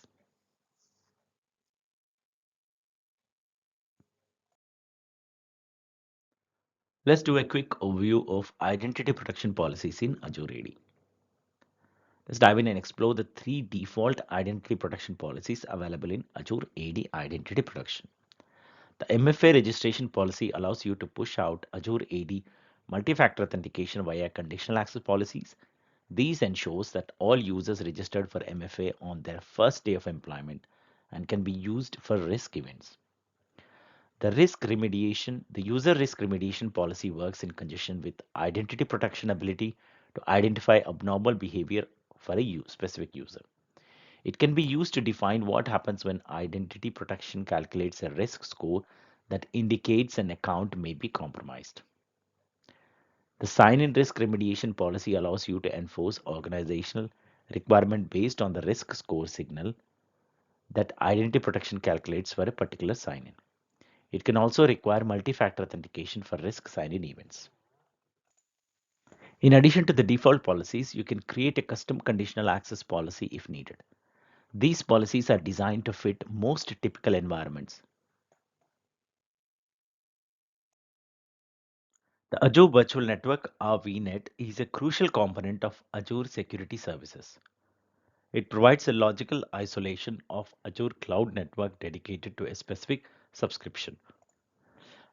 Let's do a quick overview of identity protection policies in Azure AD. Let's dive in and explore the 3 default identity protection policies available in Azure AD Identity Protection. The MFA registration policy allows you to push out Azure AD multi-factor authentication via conditional access policies. These ensures that all users registered for MFA on their first day of employment and can be used for risk events. The user risk remediation policy works in conjunction with identity protection ability to identify abnormal behavior for a specific user. It can be used to define what happens when identity protection calculates a risk score that indicates an account may be compromised. The sign-in risk remediation policy allows you to enforce organizational requirement based on the risk score signal that identity protection calculates for a particular sign-in. It can also require multi-factor authentication for risk sign-in events. In addition to the default policies, you can create a custom conditional access policy if needed. These policies are designed to fit most typical environments. The Azure Virtual Network or VNet is a crucial component of Azure Security Services. It provides a logical isolation of Azure Cloud Network dedicated to a specific subscription,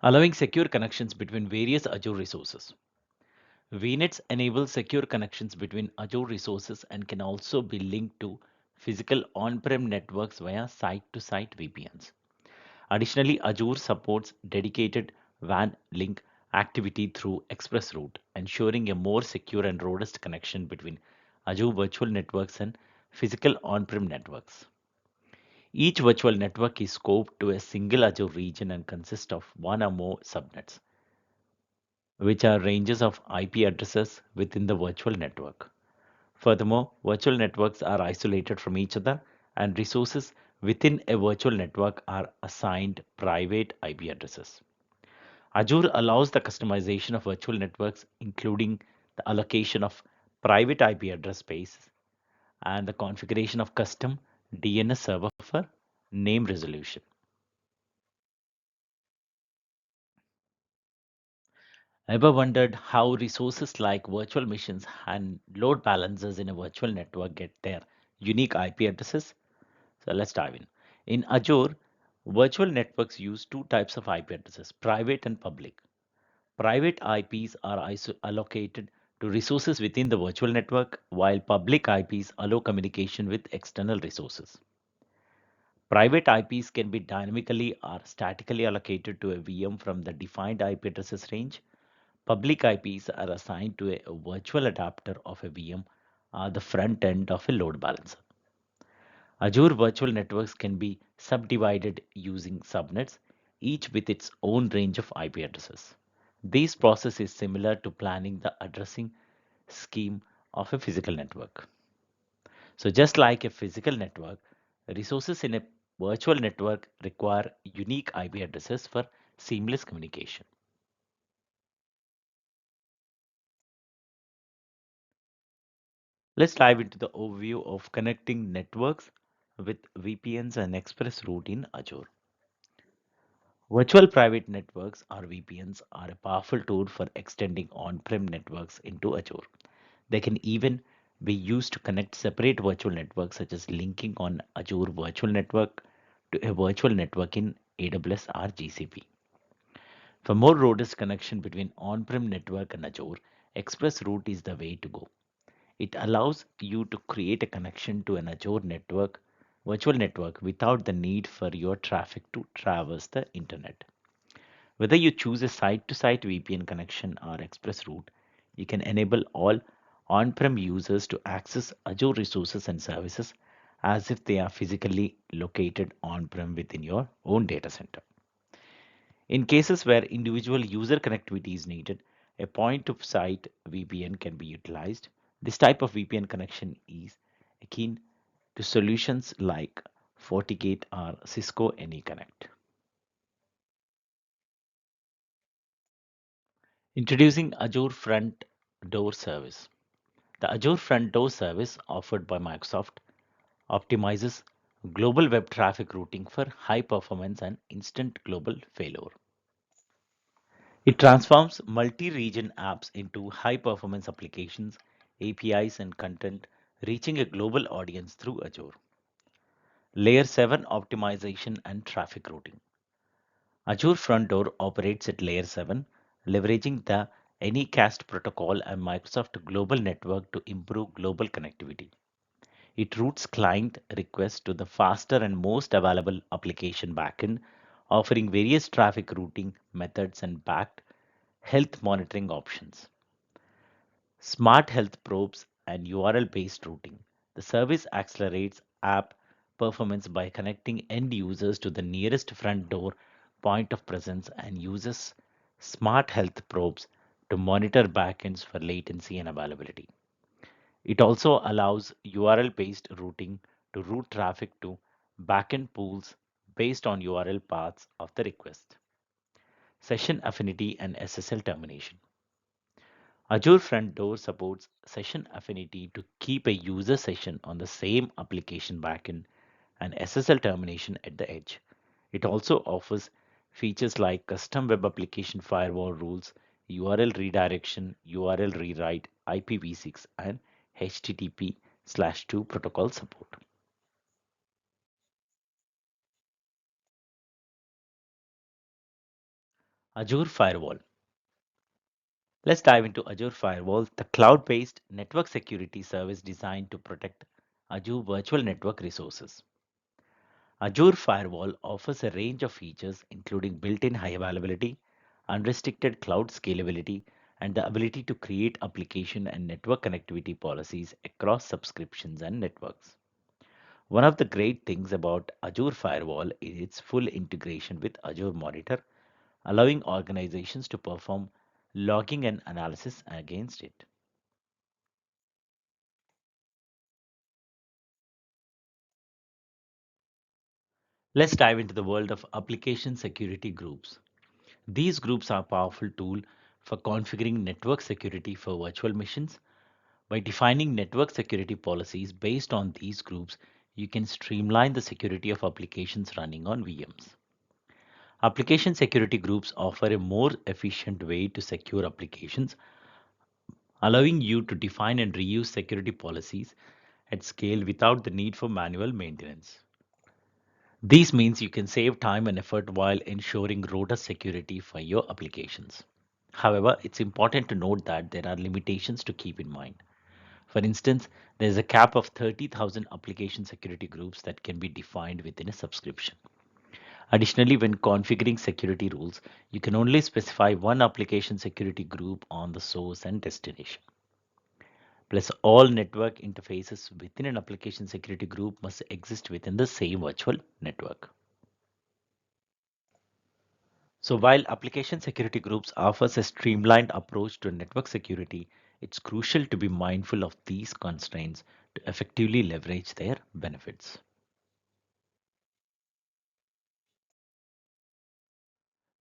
allowing secure connections between various Azure resources. VNets enable secure connections between Azure resources and can also be linked to physical on-prem networks via site-to-site VPNs. Additionally, Azure supports dedicated WAN link activity through ExpressRoute, ensuring a more secure and robust connection between Azure virtual networks and physical on-prem networks. Each virtual network is scoped to a single Azure region and consists of one or more subnets, which are ranges of IP addresses within the virtual network. Furthermore, virtual networks are isolated from each other, and resources within a virtual network are assigned private IP addresses. Azure allows the customization of virtual networks, including the allocation of private IP address space and the configuration of custom DNS server for name resolution. Ever wondered how resources like virtual machines and load balancers in a virtual network get their unique IP addresses? So let's dive in. In Azure, virtual networks use two types of IP addresses, private and public. Private IPs are allocated to resources within the virtual network, while public IPs allow communication with external resources. Private IPs can be dynamically or statically allocated to a VM from the defined IP addresses range. Public IPs are assigned to a virtual adapter of a VM or the front end of a load balancer. Azure virtual networks can be subdivided using subnets, each with its own range of IP addresses. This process is similar to planning the addressing scheme of a physical network. So, just like a physical network, resources in a virtual network require unique IP addresses for seamless communication. Let's dive into the overview of connecting networks with VPNs and ExpressRoute in Azure. Virtual private networks or VPNs are a powerful tool for extending on-prem networks into Azure. They can even be used to connect separate virtual networks, such as linking on Azure Virtual Network to a virtual network in AWS or GCP. For more robust connection between on-prem network and Azure, ExpressRoute is the way to go. It allows you to create a connection to an Azure network, virtual network without the need for your traffic to traverse the internet. Whether you choose a site-to-site VPN connection or ExpressRoute, you can enable all on-prem users to access Azure resources and services as if they are physically located on-prem within your own data center. In cases where individual user connectivity is needed, a point of site VPN can be utilized. This type of VPN connection is akin to solutions like FortiGate or Cisco AnyConnect. Introducing Azure Front Door Service. The Azure Front Door Service offered by Microsoft optimizes global web traffic routing for high performance and instant global failover. It transforms multi-region apps into high-performance applications, APIs, and content, reaching a global audience through Azure. Layer 7 optimization and traffic routing. Azure Front Door operates at Layer 7, leveraging the Anycast protocol and Microsoft Global Network to improve global connectivity. It routes client requests to the faster and most available application backend, offering various traffic routing methods and backed health monitoring options. Smart health probes and URL-based routing. The service accelerates app performance by connecting end users to the nearest front door point of presence and uses smart health probes to monitor backends for latency and availability. It also allows URL-based routing to route traffic to backend pools based on URL paths of the request. Session affinity and SSL termination. Azure Front Door supports session affinity to keep a user session on the same application backend and SSL termination at the edge. It also offers features like custom web application firewall rules, URL redirection, URL rewrite, IPv6, and HTTP/2 protocol support. Azure Firewall. Let's dive into Azure Firewall, the cloud-based network security service designed to protect Azure virtual network resources. Azure Firewall offers a range of features including built-in high availability, unrestricted cloud scalability, and the ability to create application and network connectivity policies across subscriptions and networks. One of the great things about Azure Firewall is its full integration with Azure Monitor, allowing organizations to perform logging and analysis against it. Let's dive into the world of application security groups. These groups are a powerful tool for configuring network security for virtual machines. By defining network security policies based on these groups, you can streamline the security of applications running on VMs. Application security groups offer a more efficient way to secure applications, allowing you to define and reuse security policies at scale without the need for manual maintenance. This means you can save time and effort while ensuring robust security for your applications. However, it's important to note that there are limitations to keep in mind. For instance, there is a cap of 30,000 application security groups that can be defined within a subscription. Additionally, when configuring security rules, you can only specify one application security group on the source and destination. Plus, all network interfaces within an application security group must exist within the same virtual network. So while application security groups offers a streamlined approach to network security, it's crucial to be mindful of these constraints to effectively leverage their benefits.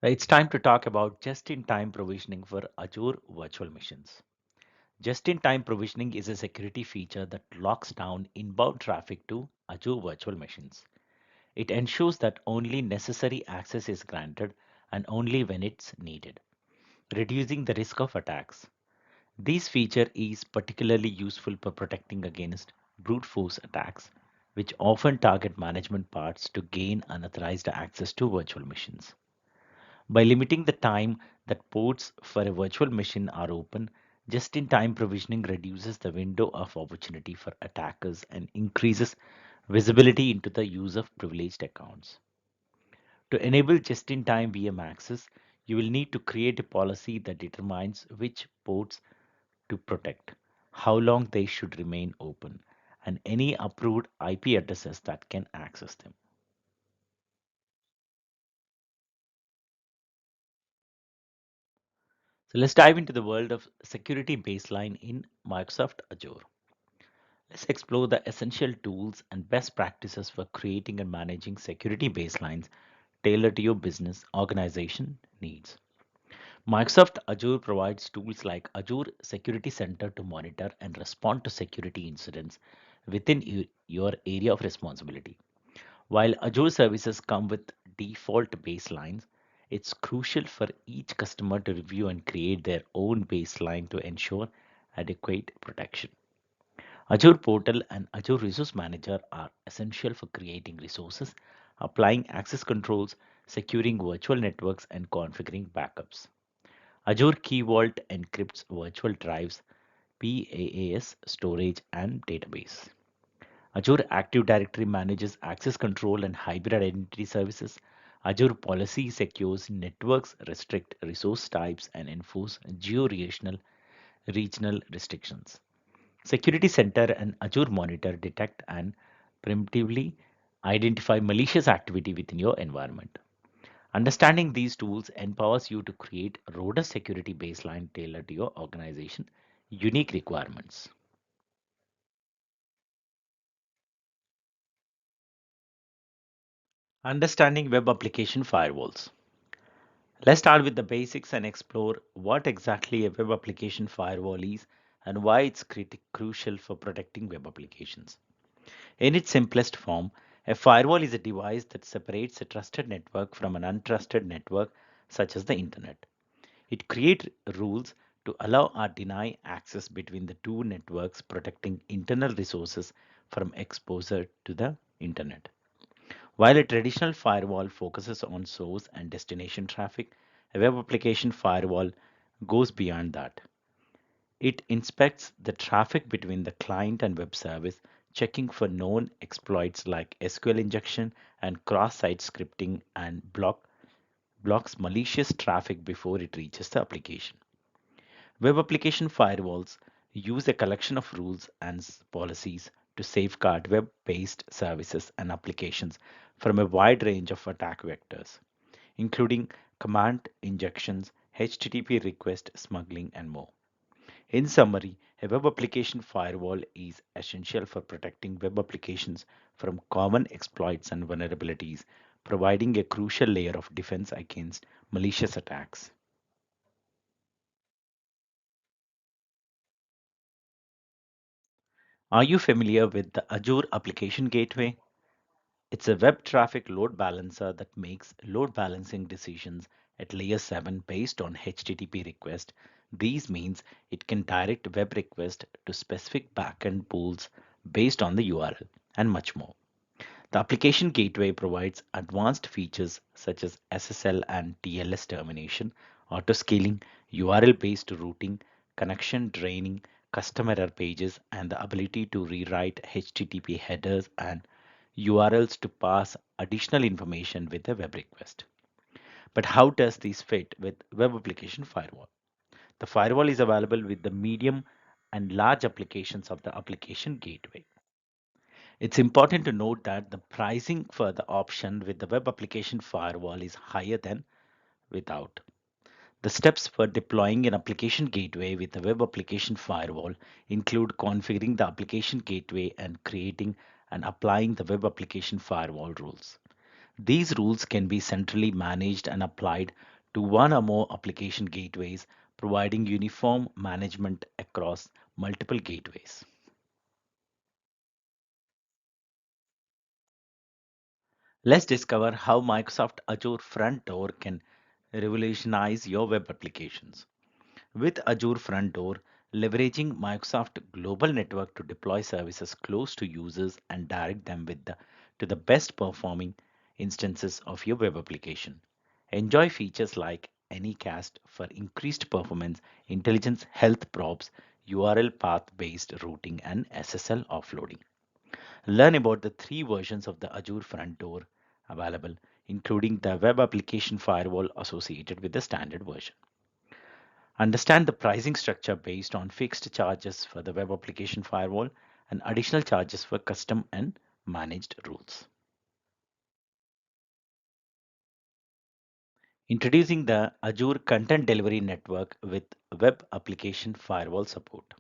It's time to talk about just-in-time provisioning for Azure virtual machines. Just-in-time provisioning is a security feature that locks down inbound traffic to Azure virtual machines. It ensures that only necessary access is granted and only when it's needed, reducing the risk of attacks. This feature is particularly useful for protecting against brute force attacks, which often target management parts to gain unauthorized access to virtual machines. By limiting the time that ports for a virtual machine are open, just in time provisioning reduces the window of opportunity for attackers and increases visibility into the use of privileged accounts. To enable just in time VM access, you will need to create a policy that determines which ports to protect, how long they should remain open, and any approved IP addresses that can access them. So let's dive into the world of security baseline in Microsoft Azure. Let's explore the essential tools and best practices for creating and managing security baselines tailored to your business organization needs. Microsoft Azure provides tools like Azure Security Center to monitor and respond to security incidents within your area of responsibility. While Azure services come with default baselines, it's crucial for each customer to review and create their own baseline to ensure adequate protection. Azure Portal and Azure Resource Manager are essential for creating resources, applying access controls, securing virtual networks, and configuring backups. Azure Key Vault encrypts virtual drives, PaaS storage, and database. Azure Active Directory manages access control and hybrid identity services. Azure Policy secures networks, restrict resource types, and enforce regional restrictions. Security Center and Azure Monitor detect and preemptively identify malicious activity within your environment. Understanding these tools empowers you to create a robust security baseline tailored to your organization unique requirements. Understanding web application firewalls. Let's start with the basics and explore what exactly a web application firewall is and why it's crucial for protecting web applications. In its simplest form, a firewall is a device that separates a trusted network from an untrusted network, such as the internet. It creates rules to allow or deny access between the two networks, protecting internal resources from exposure to the internet. While a traditional firewall focuses on source and destination traffic, a web application firewall goes beyond that. It inspects the traffic between the client and web service, checking for known exploits like SQL injection and cross-site scripting and blocks malicious traffic before it reaches the application. Web application firewalls use a collection of rules and policies to safeguard web-based services and applications from a wide range of attack vectors, including command injections, HTTP request smuggling, and more. In summary, a web application firewall is essential for protecting web applications from common exploits and vulnerabilities, providing a crucial layer of defense against malicious attacks. Are you familiar with the Azure Application Gateway? It's a web traffic load balancer that makes load balancing decisions at layer 7 based on HTTP request. These means it can direct web requests to specific backend pools based on the URL and much more. The application gateway provides advanced features such as SSL and TLS termination, auto scaling, URL based routing, connection draining, custom error pages, and the ability to rewrite HTTP headers and URLs to pass additional information with a web request. But how does this fit with web application firewall? The firewall is available with the medium and large applications of the application gateway. It's important to note that the pricing for the option with the web application firewall is higher than without. The steps for deploying an application gateway with a web application firewall include configuring the application gateway and creating and applying the web application firewall rules. These rules can be centrally managed and applied to one or more application gateways, providing uniform management across multiple gateways. Let's discover how Microsoft Azure Front Door can revolutionize your web applications. With Azure Front Door, leveraging Microsoft Global Network to deploy services close to users and direct them to the best performing instances of your web application. Enjoy features like Anycast for increased performance, intelligence health probes, URL path based routing, and SSL offloading. Learn about the three versions of the Azure Front Door available, including the web application firewall associated with the standard version. Understand the pricing structure based on fixed charges for the web application firewall and additional charges for custom and managed rules. Introducing the Azure Content Delivery Network with web application firewall support.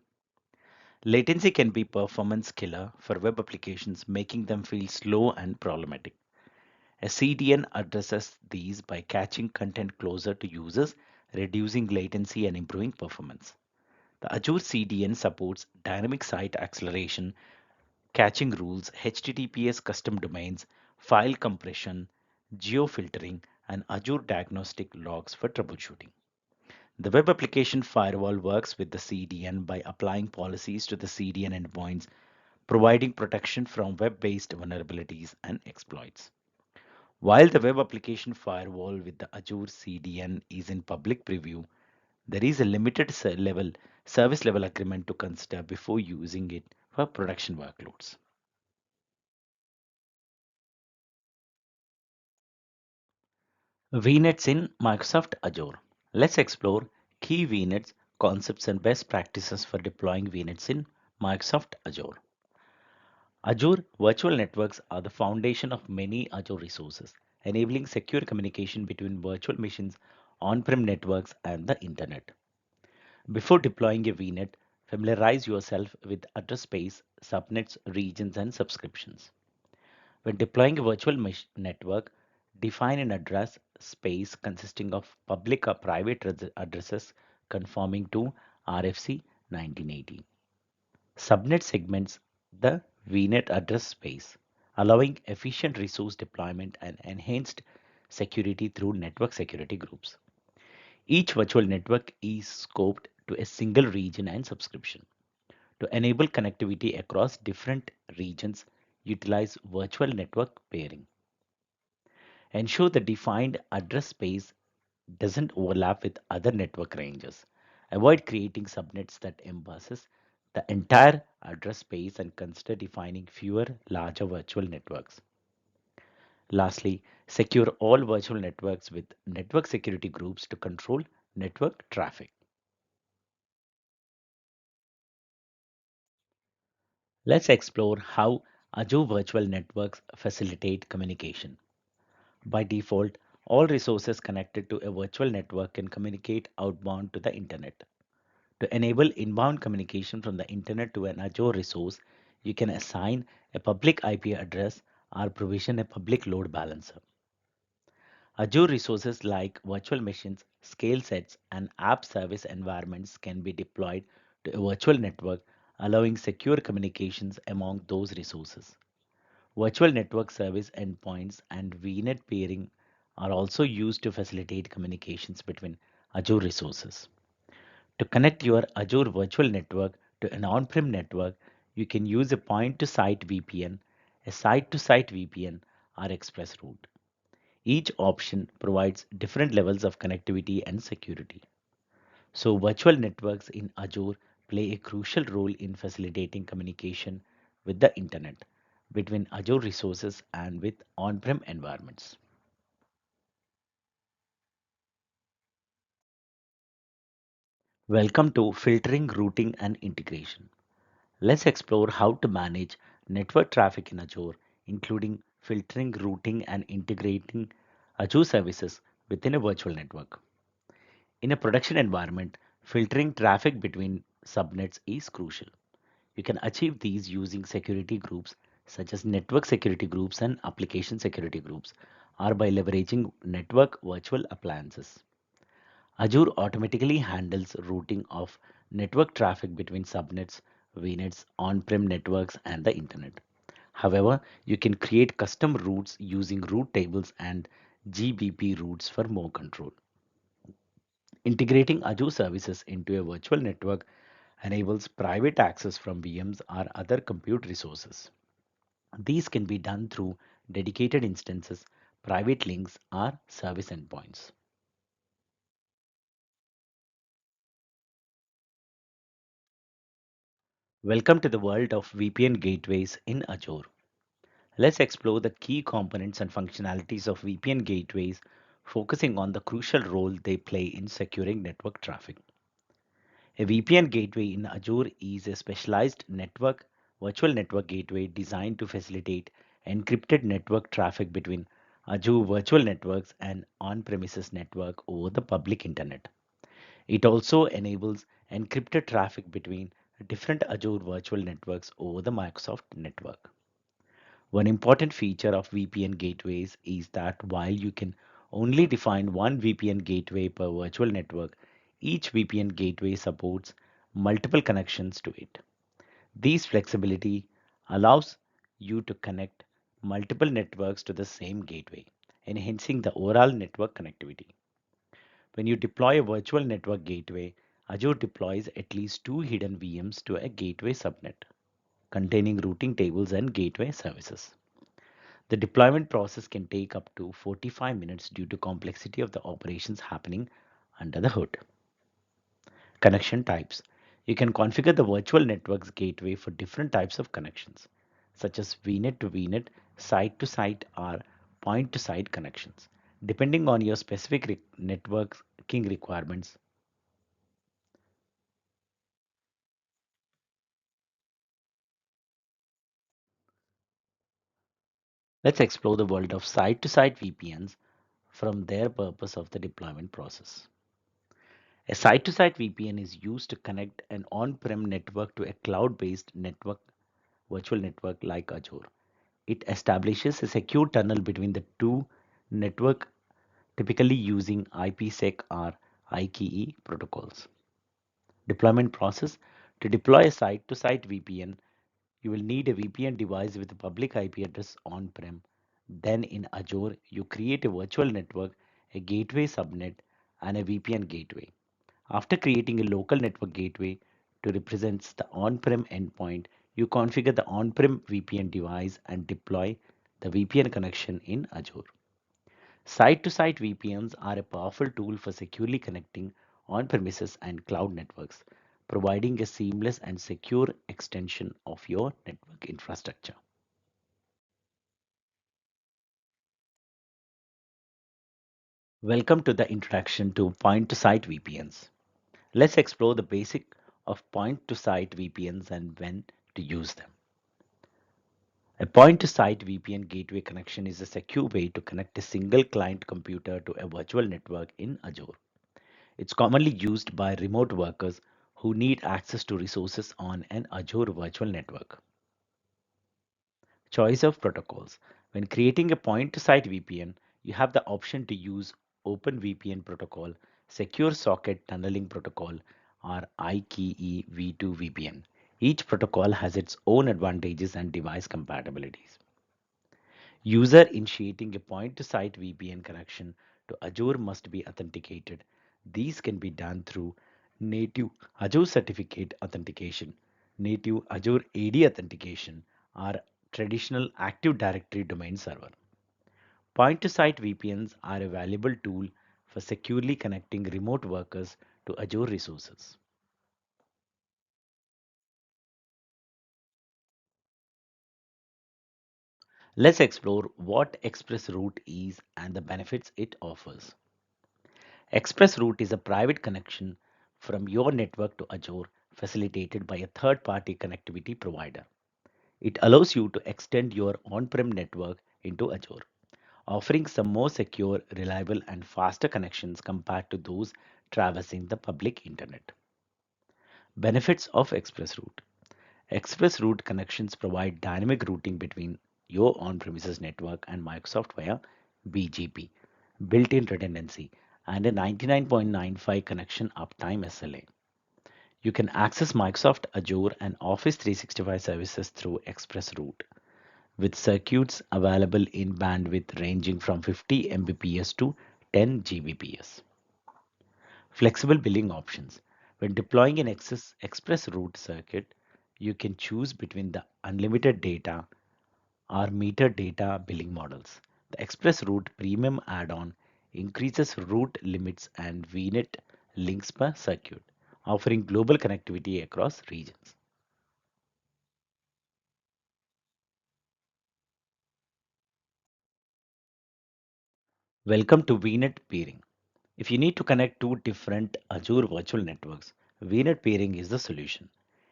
Latency can be performance killer for web applications, making them feel slow and problematic. A CDN addresses these by catching content closer to users, reducing latency and improving performance. The Azure CDN supports dynamic site acceleration, caching rules, HTTPS custom domains, file compression, geofiltering, and Azure diagnostic logs for troubleshooting. The web application firewall works with the CDN by applying policies to the CDN endpoints, providing protection from web-based vulnerabilities and exploits. While the web application firewall with the Azure CDN is in public preview, there is a limited service level agreement to consider before using it for production workloads. VNets in Microsoft Azure. Let's explore key VNets concepts and best practices for deploying VNets in Microsoft Azure. Azure virtual networks are the foundation of many Azure resources, enabling secure communication between virtual machines, on-prem networks, and the internet. Before deploying a VNet, familiarize yourself with address space, subnets, regions, and subscriptions. When deploying a virtual network, define an address space consisting of public or private addresses conforming to RFC 1980. Subnet segments the VNet address space, allowing efficient resource deployment and enhanced security through network security groups. Each virtual network is scoped to a single region and subscription. To enable connectivity across different regions, utilize virtual network pairing. Ensure the defined address space doesn't overlap with other network ranges. Avoid creating subnets that encompasses the entire address space and consider defining fewer larger virtual networks. Lastly, secure all virtual networks with network security groups to control network traffic. Let's explore how Azure Virtual Networks facilitate communication. By default, all resources connected to a virtual network can communicate outbound to the internet. To enable inbound communication from the internet to an Azure resource, you can assign a public IP address or provision a public load balancer. Azure resources like virtual machines, scale sets, and app service environments can be deployed to a virtual network, allowing secure communications among those resources. Virtual network service endpoints and VNet peering are also used to facilitate communications between Azure resources. To connect your Azure virtual network to an on-prem network, you can use a point-to-site VPN, a site-to-site VPN, or express route. Each option provides different levels of connectivity and security. So virtual networks in Azure play a crucial role in facilitating communication with the internet between Azure resources and with on-prem environments. Welcome to Filtering, Routing and Integration. Let's explore how to manage network traffic in Azure, including filtering, routing, and integrating Azure services within a virtual network. In a production environment, filtering traffic between subnets is crucial. You can achieve these using security groups such as network security groups and application security groups, or by leveraging network virtual appliances. Azure automatically handles routing of network traffic between subnets, VNets, on-prem networks, and the internet. However, you can create custom routes using route tables and GBP routes for more control. Integrating Azure services into a virtual network enables private access from VMs or other compute resources. These can be done through dedicated instances, private links, or service endpoints. Welcome to the world of VPN gateways in Azure. Let's explore the key components and functionalities of VPN gateways, focusing on the crucial role they play in securing network traffic. A VPN gateway in Azure is a specialized virtual network gateway designed to facilitate encrypted network traffic between Azure Virtual Networks, and on-premises network over the public internet. It also enables encrypted traffic between different Azure virtual networks over the Microsoft network. One important feature of VPN gateways is that while you can only define one VPN gateway per virtual network, each VPN gateway supports multiple connections to it. This flexibility allows you to connect multiple networks to the same gateway, enhancing the overall network connectivity. When you deploy a virtual network gateway, Azure deploys at least two hidden VMs to a gateway subnet containing routing tables and gateway services. The deployment process can take up to 45 minutes due to complexity of the operations happening under the hood. Connection types. You can configure the virtual network's gateway for different types of connections, such as VNet to VNet, site to site, or point to site connections. Depending on your specific networking requirements, let's explore the world of site to site VPNs from their purpose of the deployment process. A site to site VPN is used to connect an on prem network to a cloud based network, virtual network like Azure. It establishes a secure tunnel between the two networks, typically using IPsec or IKE protocols. Deployment process. To deploy a site to site VPN, you will need a VPN device with a public IP address on prem. Then in Azure, you create a virtual network, a gateway subnet, and a VPN gateway. After creating a local network gateway to represent the on-prem endpoint, you configure the on-prem VPN device and deploy the VPN connection in Azure. Site-to-site VPNs are a powerful tool for securely connecting on-premises and cloud networks, providing a seamless and secure extension of your network infrastructure. Welcome to the introduction to point-to-site VPNs. Let's explore the basic of point-to-site VPNs and when to use them. A point-to-site VPN gateway connection is a secure way to connect a single client computer to a virtual network in Azure. It's commonly used by remote workers who need access to resources on an Azure virtual network. Choice of protocols. When creating a point-to-site VPN, you have the option to use OpenVPN protocol, Secure Socket Tunneling Protocol, or IKE V2 VPN. Each protocol has its own advantages and device compatibilities. User initiating a point-to-site VPN connection to Azure must be authenticated. These can be done through native Azure certificate authentication, native Azure AD authentication, or traditional Active Directory domain server. Point-to-site VPNs are a valuable tool for securely connecting remote workers to Azure resources. Let's explore what ExpressRoute is and the benefits it offers. ExpressRoute is a private connection from your network to Azure facilitated by a third-party connectivity provider. It allows you to extend your on-prem network into Azure, offering some more secure, reliable, and faster connections compared to those traversing the public internet. Benefits of ExpressRoute. ExpressRoute connections provide dynamic routing between your on-premises network and Microsoft via BGP, built-in redundancy, and a 99.95 connection uptime SLA. You can access Microsoft Azure and Office 365 services through ExpressRoute, with circuits available in bandwidth ranging from 50 Mbps to 10 Gbps. Flexible billing options. When deploying an express route circuit, you can choose between the unlimited data or meter data billing models. The Express Route Premium add-on increases route limits and VNet links per circuit, offering global connectivity across regions. Welcome to VNet peering. If you need to connect two different Azure virtual networks, VNet peering is the solution.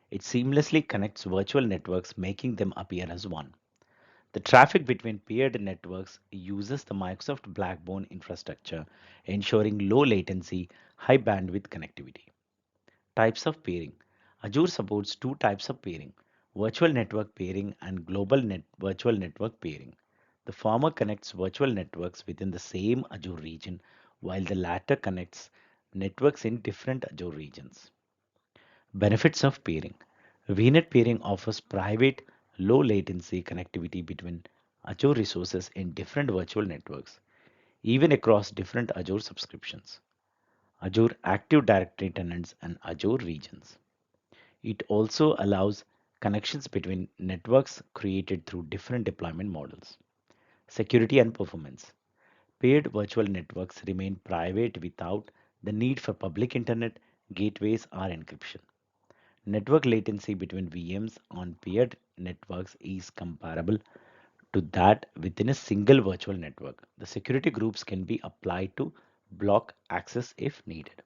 It seamlessly connects virtual networks, making them appear as one. The traffic between paired networks uses the Microsoft Backbone infrastructure, ensuring low latency, high bandwidth connectivity. Types of pairing. Azure supports two types of pairing: virtual network pairing and virtual network pairing. The former connects virtual networks within the same Azure region, while the latter connects networks in different Azure regions. Benefits of pairing. VNet pairing offers private, low latency connectivity between Azure resources in different virtual networks, even across different Azure subscriptions, Azure Active Directory tenants, and Azure regions. It also allows connections between networks created through different deployment models. Security and performance. Paired virtual networks remain private without the need for public internet, gateways, or encryption. Network latency between VMs on paired networks is comparable to that within a single virtual network. The security groups can be applied to block access if needed.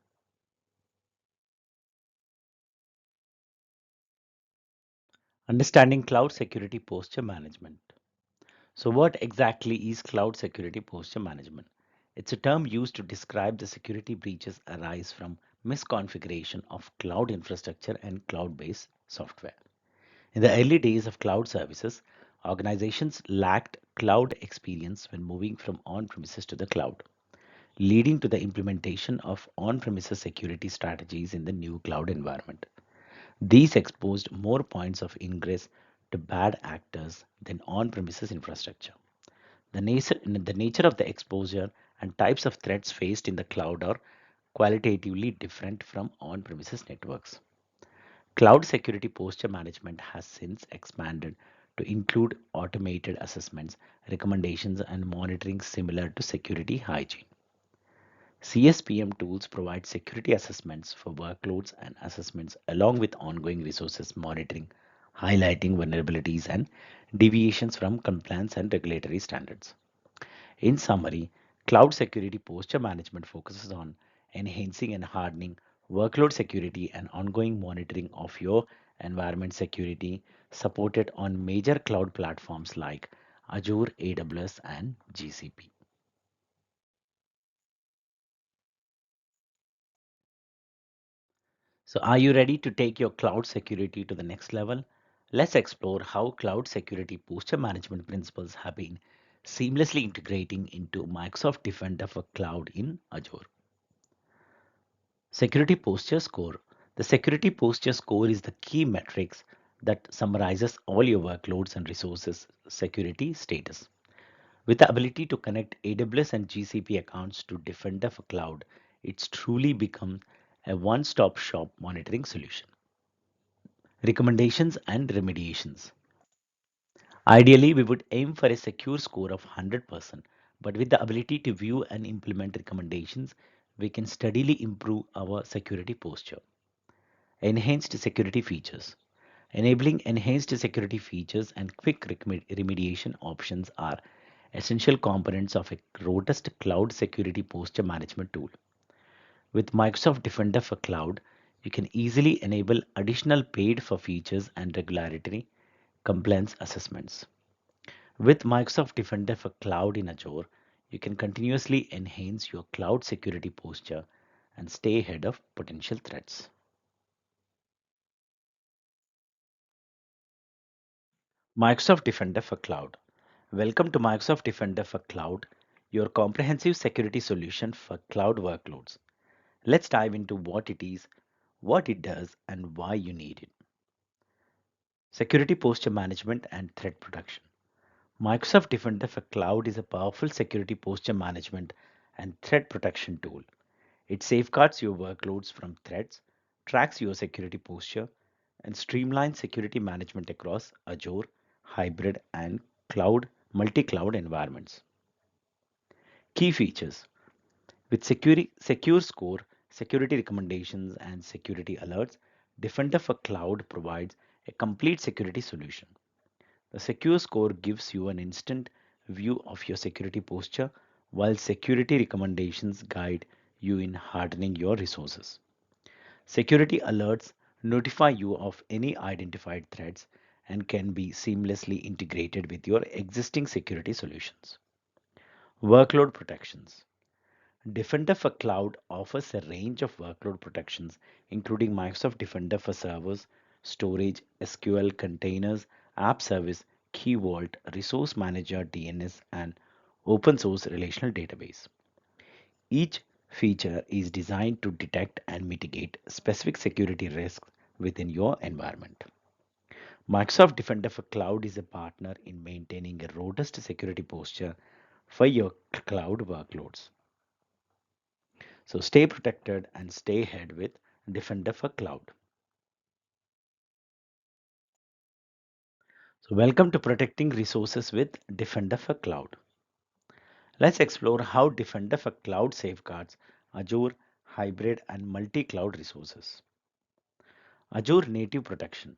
Understanding cloud security posture management. So, what exactly is cloud security posture management? It's a term used to describe the security breaches arise from misconfiguration of cloud infrastructure and cloud based software. In the early days of cloud services, organizations lacked cloud experience when moving from on premises to the cloud, leading to the implementation of on premises security strategies in the new cloud environment. These exposed more points of ingress to bad actors than on premises infrastructure. The nature of the exposure and types of threats faced in the cloud are qualitatively different from on premises networks. Cloud security posture management has since expanded to include automated assessments, recommendations, and monitoring similar to security hygiene. CSPM tools provide security assessments for workloads and assessments along with ongoing resources monitoring, highlighting vulnerabilities and deviations from compliance and regulatory standards. In summary, cloud security posture management focuses on enhancing and hardening workload security and ongoing monitoring of your environment security supported on major cloud platforms like Azure, AWS, and GCP. So, are you ready to take your cloud security to the next level? Let's explore how cloud security posture management principles have been seamlessly integrating into Microsoft Defender for Cloud in Azure. Security Posture Score. The Security Posture Score is the key metrics that summarizes all your workloads and resources security status. With the ability to connect AWS and GCP accounts to Defender for Cloud, it's truly become a one-stop shop monitoring solution. Recommendations and remediations. Ideally, we would aim for a secure score of 100%, but with the ability to view and implement recommendations, we can steadily improve our security posture. Enhanced security features. Enabling enhanced security features and quick remediation options are essential components of a robust cloud security posture management tool. With Microsoft Defender for Cloud, you can easily enable additional paid for features and regulatory compliance assessments. With Microsoft Defender for Cloud in Azure, you can continuously enhance your cloud security posture and stay ahead of potential threats. Microsoft Defender for Cloud. Welcome to Microsoft Defender for Cloud, your comprehensive security solution for cloud workloads. Let's dive into what it is, what it does, and why you need it. Security posture management and threat protection. Microsoft Defender for Cloud is a powerful security posture management and threat protection tool. It safeguards your workloads from threats, tracks your security posture, and streamlines security management across Azure, hybrid, and cloud multi-cloud environments. Key features. With secure score, security recommendations, and security alerts, Defender for Cloud provides a complete security solution. The secure score gives you an instant view of your security posture, while security recommendations guide you in hardening your resources. Security alerts notify you of any identified threats, and can be seamlessly integrated with your existing security solutions. Workload protections. Defender for Cloud offers a range of workload protections, including Microsoft Defender for servers, storage, SQL containers, app service, Key Vault, Resource Manager DNS, and open source relational database. Each feature is designed to detect and mitigate specific security risks within your environment. Microsoft Defender for Cloud is a partner in maintaining a robust security posture for your cloud workloads. So stay protected and stay ahead with Defender for Cloud. So welcome to Protecting Resources with Defender for Cloud. Let's explore how Defender for Cloud safeguards Azure hybrid and multi-cloud resources. Azure native protection.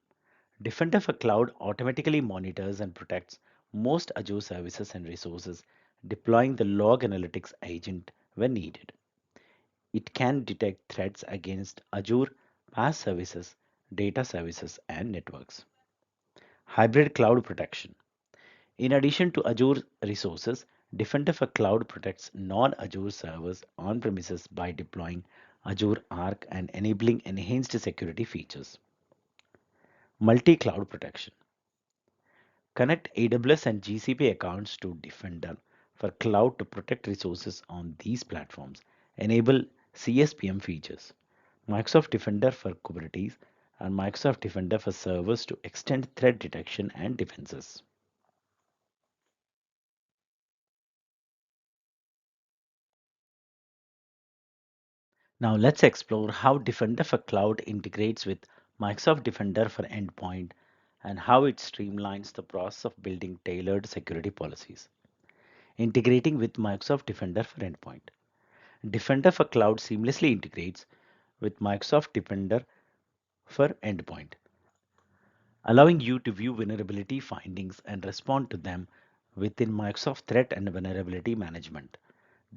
Defender for Cloud automatically monitors and protects most Azure services and resources, deploying the log analytics agent when needed. It can detect threats against Azure PaaS services, data services, and networks. Hybrid cloud protection. In addition to Azure resources, Defender for Cloud protects non-Azure servers on premises by deploying Azure Arc and enabling enhanced security features. Multi-cloud protection. Connect AWS and GCP accounts to Defender for Cloud to protect resources on these platforms. Enable CSPM features. Microsoft Defender for Kubernetes and Microsoft Defender for servers to extend threat detection and defenses. Now let's explore how Defender for Cloud integrates with Microsoft Defender for Endpoint and how it streamlines the process of building tailored security policies. Integrating with Microsoft Defender for Endpoint. Defender for Cloud seamlessly integrates with Microsoft Defender for Endpoint, allowing you to view vulnerability findings and respond to them within Microsoft Threat and Vulnerability Management.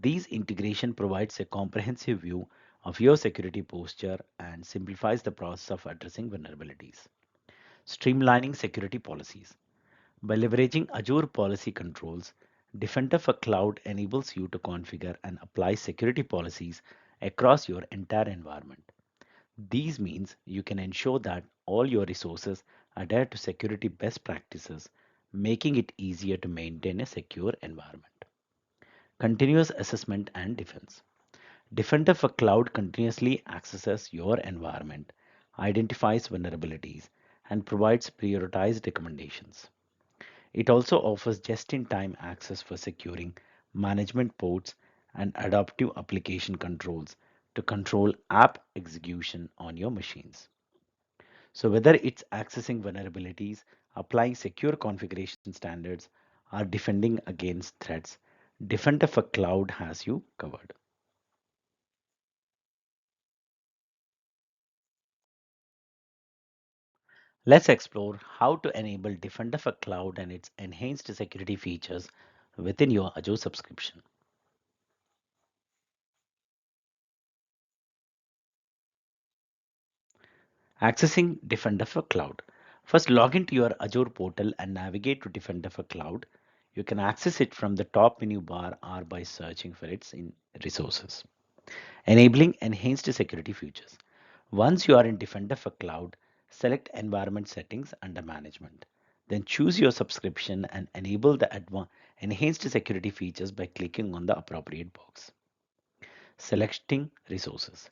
These integration provides a comprehensive view of your security posture and simplifies the process of addressing vulnerabilities. Streamlining security policies. By leveraging Azure policy controls, Defender for Cloud enables you to configure and apply security policies across your entire environment. These means you can ensure that all your resources adhere to security best practices, making it easier to maintain a secure environment. Continuous assessment and defense. Defender for Cloud continuously accesses your environment, identifies vulnerabilities, and provides prioritized recommendations. It also offers just-in-time access for securing management ports and adaptive application controls to control app execution on your machines. So whether it's accessing vulnerabilities, applying secure configuration standards, or defending against threats, Defender for Cloud has you covered. Let's explore how to enable Defender for Cloud and its enhanced security features within your Azure subscription. Accessing Defender for Cloud. First, log into your Azure portal and navigate to Defender for Cloud. You can access it from the top menu bar or by searching for it in resources. Enabling enhanced security features. Once you are in Defender for Cloud, select Environment Settings under Management. Then choose your subscription and enable the enhanced security features by clicking on the appropriate box. Selecting resources.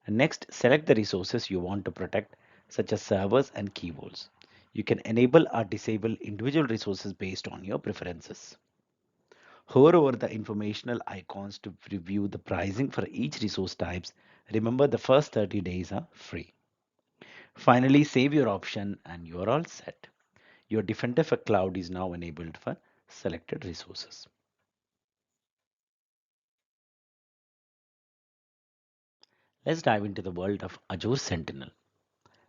And next, select the resources you want to protect, such as servers and key vaults. You can enable or disable individual resources based on your preferences. Hover over the informational icons to review the pricing for each resource types. Remember, the first 30 days are free. Finally, save your option and you're all set. Your Defender for Cloud is now enabled for selected resources. Let's dive into the world of Azure Sentinel.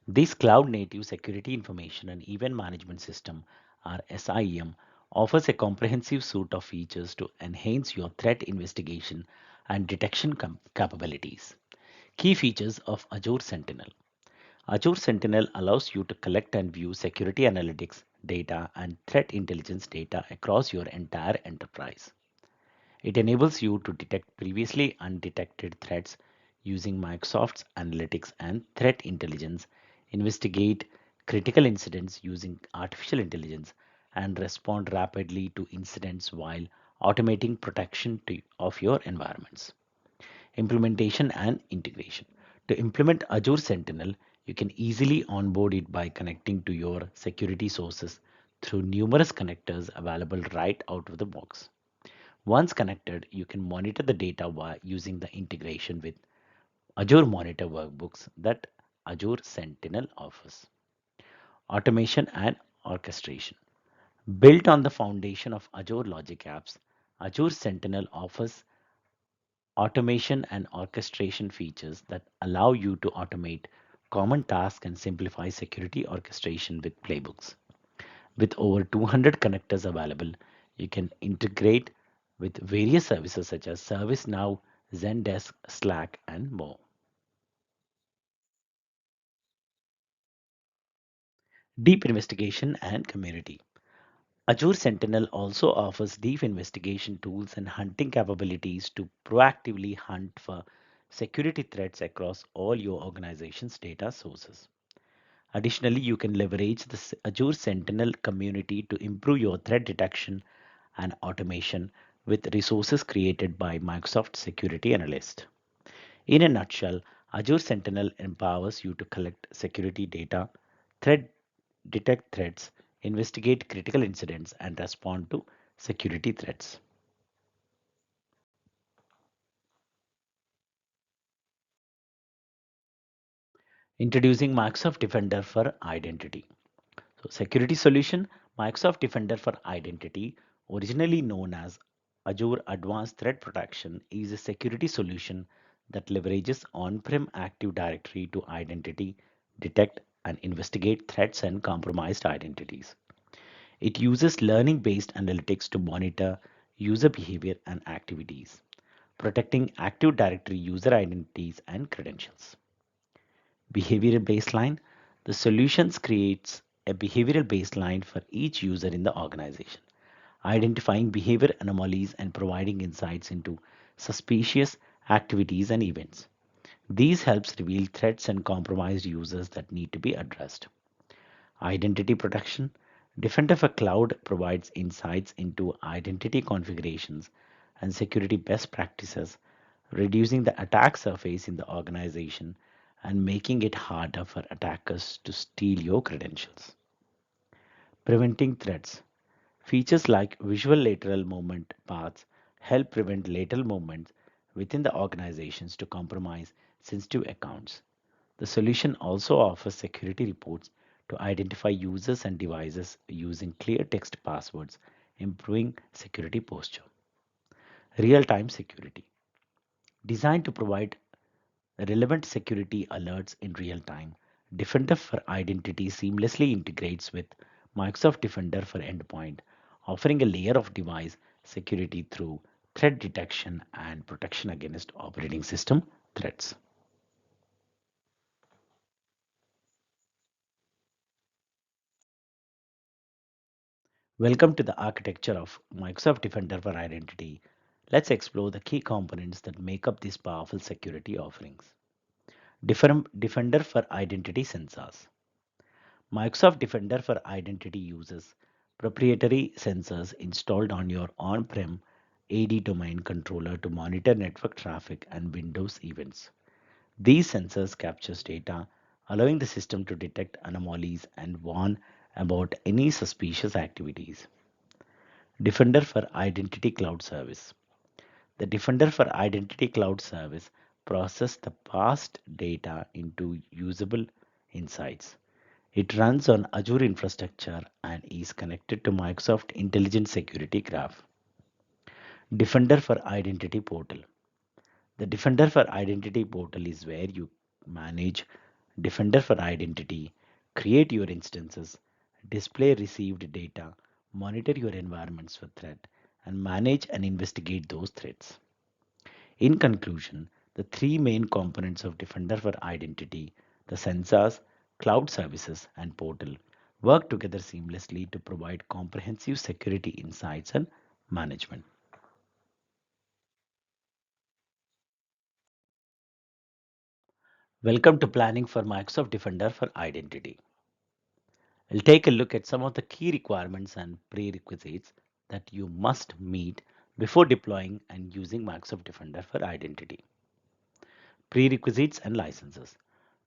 This cloud native security information and event management system, or SIEM, offers a comprehensive suite of features to enhance your threat investigation and detection capabilities. Key features of Azure Sentinel. Azure Sentinel allows you to collect and view security analytics data and threat intelligence data across your entire enterprise. It enables you to detect previously undetected threats using Microsoft's analytics and threat intelligence, investigate critical incidents using artificial intelligence, and respond rapidly to incidents while automating protection of your environments. Implementation and integration. To implement Azure Sentinel, you can easily onboard it by connecting to your security sources through numerous connectors available right out of the box. Once connected, you can monitor the data by using the integration with Azure Monitor workbooks that Azure Sentinel offers. Automation and orchestration. Built on the foundation of Azure Logic Apps, Azure Sentinel offers automation and orchestration features that allow you to automate common tasks and simplify security orchestration with playbooks. With over 200 connectors available, you can integrate with various services such as ServiceNow, Zendesk, Slack, and more. Deep investigation and community. Azure Sentinel also offers deep investigation tools and hunting capabilities to proactively hunt for security threats across all your organization's data sources. Additionally, you can leverage the Azure Sentinel community to improve your threat detection and automation with resources created by Microsoft security analysts. In a nutshell, Azure Sentinel empowers you to collect security data, threat, detect threats, investigate critical incidents, and respond to security threats. Introducing Microsoft Defender for Identity. So, security solution Microsoft Defender for Identity, originally known as Azure Advanced Threat Protection, is a security solution that leverages on-prem Active Directory to identity, detect, and investigate threats and compromised identities. It uses learning-based analytics to monitor user behavior and activities, protecting Active Directory user identities and credentials. Behavioral baseline. The solutions creates a behavioral baseline for each user in the organization, identifying behavior anomalies and providing insights into suspicious activities and events. These helps reveal threats and compromised users that need to be addressed. Identity protection. Defender for Cloud provides insights into identity configurations and security best practices, reducing the attack surface in the organization and making it harder for attackers to steal your credentials. Preventing threats. Features like visual lateral movement paths help prevent lateral movements within the organizations to compromise sensitive accounts. The solution also offers security reports to identify users and devices using clear text passwords, improving security posture. Real-time security. Designed to provide relevant security alerts in real time, Defender for Identity seamlessly integrates with Microsoft Defender for Endpoint, offering a layer of device security through threat detection and protection against operating system threats. Welcome to the architecture of Microsoft Defender for Identity. Let's explore the key components that make up these powerful security offerings. Defender for Identity Sensors. Microsoft Defender for Identity uses proprietary sensors installed on your on-prem AD domain controller to monitor network traffic and Windows events. These sensors capture data, allowing the system to detect anomalies and warn about any suspicious activities. Defender for Identity Cloud Service. The Defender for Identity Cloud Service processes the past data into usable insights. It runs on Azure infrastructure and is connected to Microsoft Intelligent Security Graph. Defender for Identity Portal. The Defender for Identity Portal is where you manage Defender for Identity, create your instances, display received data, monitor your environments for threat, and manage and investigate those threats. In conclusion, the three main components of Defender for Identity, the sensors, cloud services, and portal work together seamlessly to provide comprehensive security insights and management. Welcome to Planning for Microsoft Defender for Identity. We'll take a look at some of the key requirements and prerequisites that you must meet before deploying and using Microsoft Defender for Identity. Prerequisites and licenses.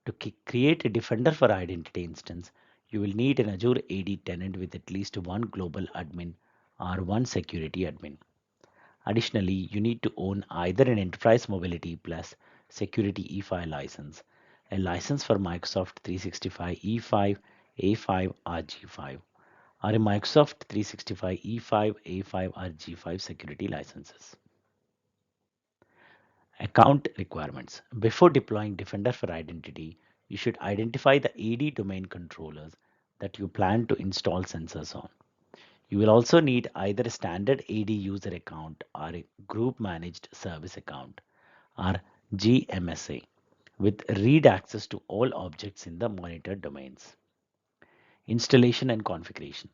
To create a Defender for Identity instance, you will need an Azure AD tenant with at least one global admin or one security admin. Additionally, you need to own either an Enterprise Mobility Plus Security E5 license, a license for Microsoft 365 E5, A5 or G5, or a Microsoft 365 E5, A5 or G5 security licenses. Account requirements. Before deploying Defender for Identity, you should identify the AD domain controllers that you plan to install sensors on. You will also need either a standard AD user account or a group managed service account or GMSA with read access to all objects in the monitored domains. Installation and configuration.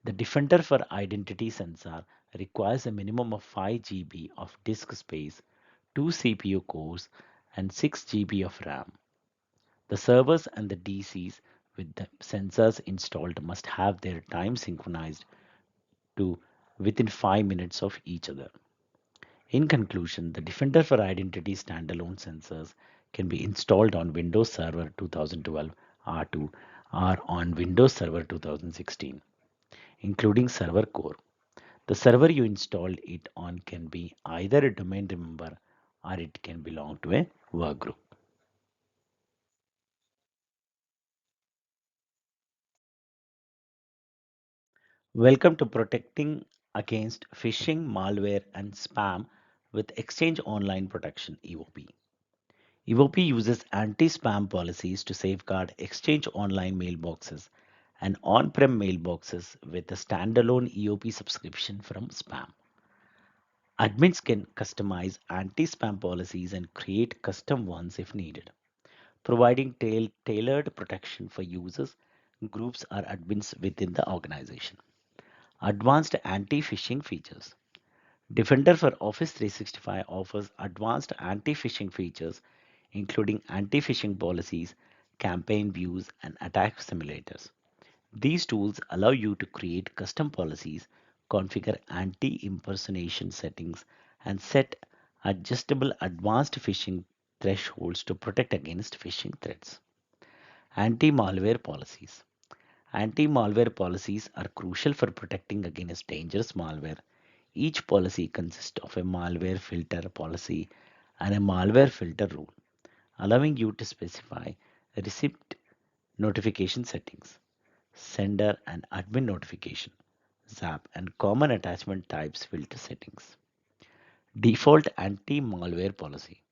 The Defender for Identity sensor requires a minimum of 5 GB of disk space, 2 CPU cores, and 6 GB of RAM. The servers and the DCs with the sensors installed must have their time synchronized to within 5 minutes of each other. In conclusion, the Defender for Identity standalone sensors can be installed on Windows Server 2012 R2 or on Windows Server 2016, including Server Core. The server you installed it on can be either a domain member or it can belong to a workgroup. Welcome to Protecting Against Phishing, Malware, and Spam with Exchange Online Protection EOP. EOP uses anti-spam policies to safeguard Exchange Online mailboxes and on-prem mailboxes with a standalone EOP subscription from spam. Admins can customize anti-spam policies and create custom ones if needed, providing tailored protection for users, groups, or admins within the organization. Advanced anti-phishing features. Defender for Office 365 offers advanced anti-phishing features, including anti-phishing policies, campaign views, and attack simulators. These tools allow you to create custom policies, configure anti-impersonation settings, and set adjustable advanced phishing thresholds to protect against phishing threats. Anti-malware policies. Anti-malware policies are crucial for protecting against dangerous malware. Each policy consists of a malware filter policy and a malware filter rule, allowing you to specify receipt notification settings, sender and admin notification, ZAP, and common attachment types filter settings. Default anti-malware policy.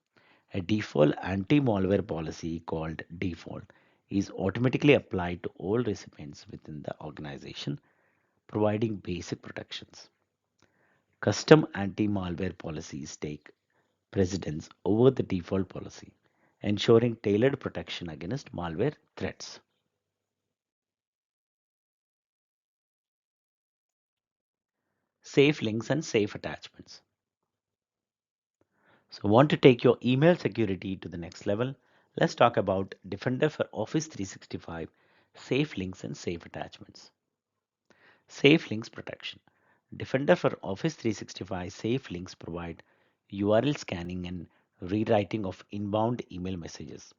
A default anti-malware policy called default is automatically applied to all recipients within the organization, providing basic protections. Custom anti-malware policies take precedence over the default policy, ensuring tailored protection against malware threats. Safe links and safe attachments. So, want to take your email security to the next level? Let's talk about Defender for Office 365, safe links and safe attachments. Safe links protection. Defender for Office 365 safe links provide URL scanning and rewriting of inbound email messages,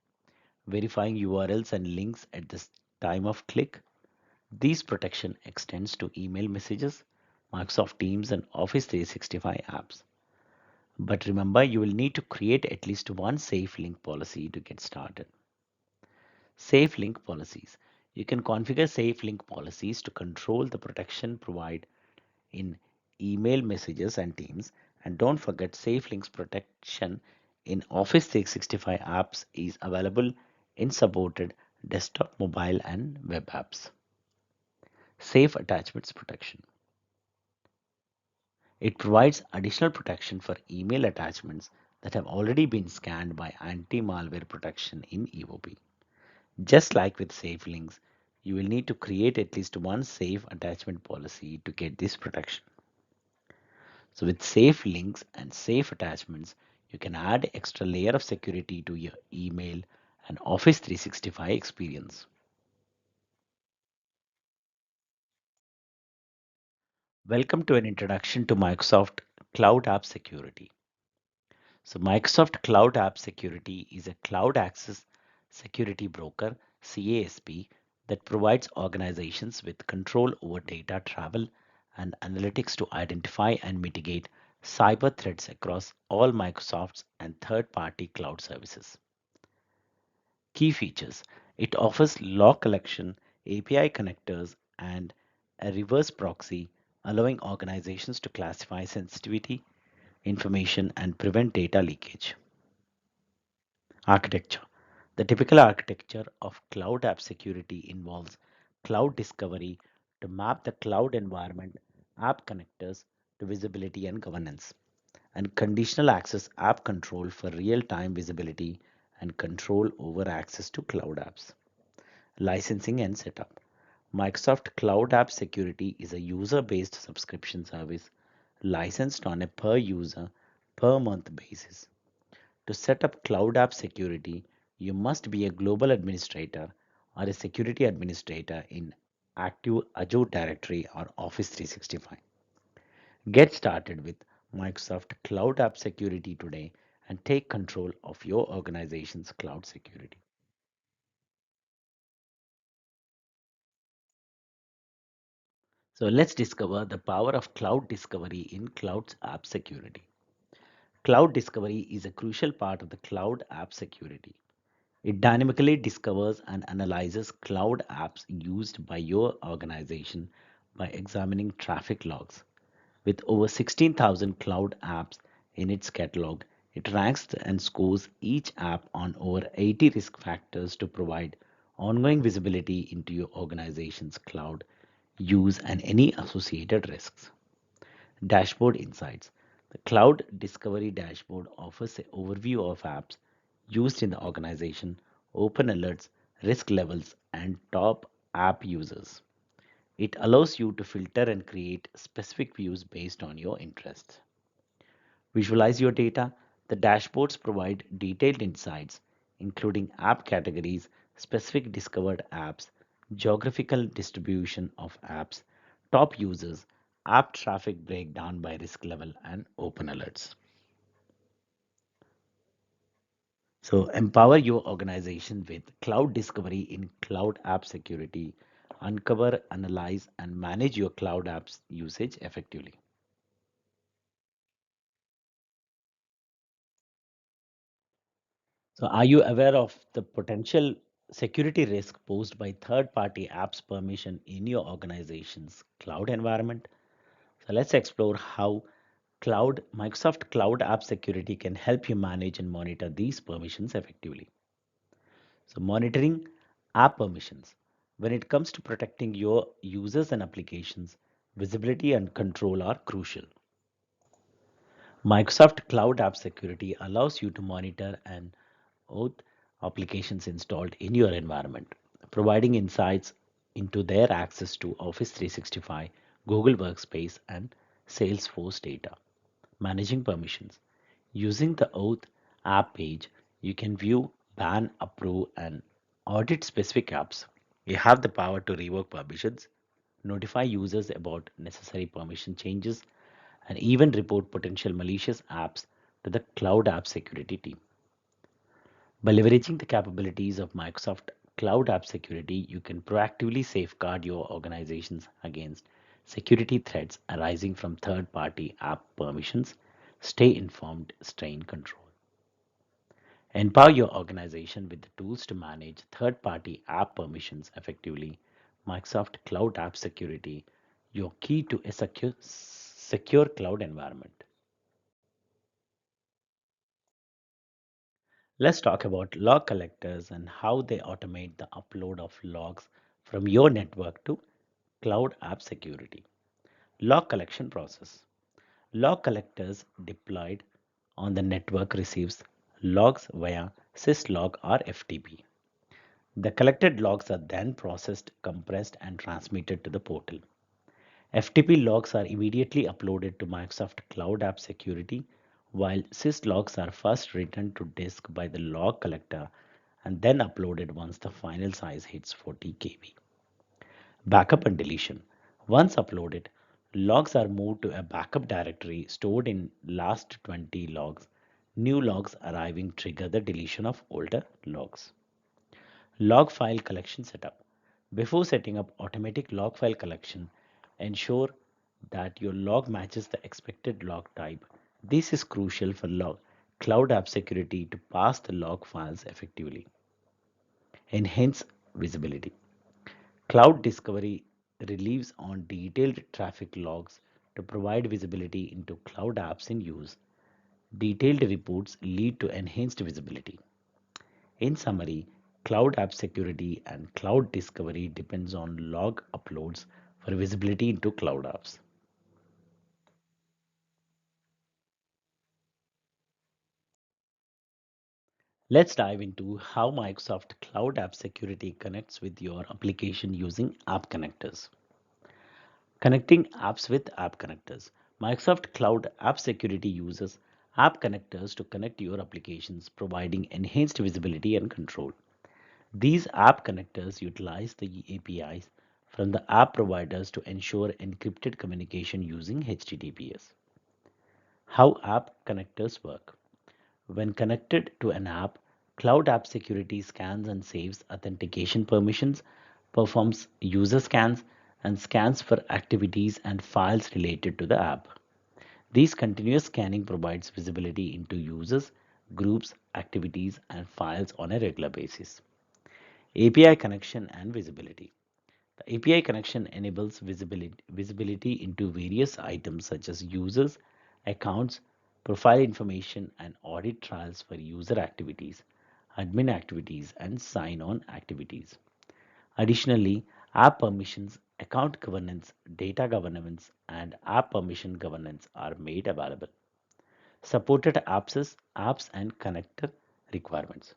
verifying URLs and links at the time of click. This protection extends to email messages, Microsoft Teams, and Office 365 apps. But remember, you will need to create at least one safe link policy to get started. Safe link policies. You can configure safe link policies to control the protection provided in email messages and Teams. And don't forget, safe links protection in Office 365 apps is available in supported desktop, mobile, and web apps. Safe attachments protection. It provides additional protection for email attachments that have already been scanned by anti-malware protection in EOP. Just like with safe links, you will need to create at least one safe attachment policy to get this protection. So with safe links and safe attachments, you can add extra layer of security to your email and Office 365 experience. Welcome to an introduction to Microsoft Cloud App Security. So Microsoft Cloud App Security is a cloud access security broker, CASP, that provides organizations with control over data travel and analytics to identify and mitigate cyber threats across all Microsoft's and third-party cloud services. Key features: it offers log collection, API connectors, and a reverse proxy, allowing organizations to classify sensitivity information and prevent data leakage. Architecture: the typical architecture of cloud app security involves cloud discovery to map the cloud environment, app connectors to visibility and governance, and conditional access app control for real-time visibility and control over access to cloud apps. Licensing and setup. Microsoft Cloud App Security is a user-based subscription service licensed on a per user, per month basis. To set up Cloud App Security, you must be a global administrator or a security administrator in Active Azure Directory or Office 365. Get started with Microsoft Cloud App Security today and take control of your organization's cloud security. So let's discover the power of cloud discovery in cloud app security. Cloud discovery is a crucial part of the cloud app security. It dynamically discovers and analyzes cloud apps used by your organization by examining traffic logs. With over 16,000 cloud apps in its catalog, it ranks and scores each app on over 80 risk factors to provide ongoing visibility into your organization's cloud use and any associated risks. Dashboard Insights. The Cloud Discovery Dashboard offers an overview of apps used in the organization, open alerts, risk levels, and top app users. It allows you to filter and create specific views based on your interests. Visualize your data. The dashboards provide detailed insights, including app categories, specific discovered apps, geographical distribution of apps, top users, app traffic breakdown by risk level, and open alerts. So, empower your organization with cloud discovery in cloud app security. Uncover, analyze, and manage your cloud apps usage effectively. So, are you aware of the potential security risk posed by third party apps permission in your organization's cloud environment? So, let's explore how Microsoft Cloud App Security can help you manage and monitor these permissions effectively. So, monitoring app permissions. When it comes to protecting your users and applications, visibility and control are crucial. Microsoft Cloud App Security allows you to monitor and auth applications installed in your environment, providing insights into their access to Office 365, Google Workspace, and Salesforce data. Managing permissions. Using the auth app page, you can view, ban, approve, and audit specific apps. You have the power to revoke permissions, notify users about necessary permission changes, and even report potential malicious apps to the Cloud App Security team. By leveraging the capabilities of Microsoft Cloud App Security, you can proactively safeguard your organizations against security threats arising from third party app permissions. Stay informed, stay in control. Empower your organization with the tools to manage third party app permissions effectively. Microsoft Cloud App Security, your key to a secure cloud environment. Let's talk about log collectors and how they automate the upload of logs from your network to cloud app security. Log collection process. Log collectors deployed on the network receives logs via syslog or FTP. The collected logs are then processed, compressed, and transmitted to the portal. FTP logs are immediately uploaded to Microsoft Cloud App Security, while sys logs are first written to disk by the log collector and then uploaded once the final size hits 40 KB. Backup and deletion. Once uploaded, logs are moved to a backup directory stored in last 20 logs. New logs arriving trigger the deletion of older logs. Log file collection setup. Before setting up automatic log file collection, ensure that your log matches the expected log type. This is crucial for log cloud app security to pass the log files effectively. Enhance visibility. Cloud Discovery relies on detailed traffic logs to provide visibility into cloud apps in use. Detailed reports lead to enhanced visibility. In summary, cloud app security and cloud discovery depends on log uploads for visibility into cloud apps. Let's dive into how Microsoft Cloud App Security connects with your application using app connectors. Connecting apps with app connectors. Microsoft Cloud App Security uses app connectors to connect your applications, providing enhanced visibility and control. These app connectors utilize the APIs from the app providers to ensure encrypted communication using HTTPS. How app connectors work. When connected to an app, Cloud App Security scans and saves authentication permissions, performs user scans, and scans for activities and files related to the app. This continuous scanning provides visibility into users, groups, activities, and files on a regular basis. API connection and visibility. The API connection enables visibility into various items such as users, accounts, profile information, and audit trials for user activities, admin activities, and sign on activities. Additionally, app permissions, account governance, data governance, and app permission governance are made available. Supported apps and connector requirements.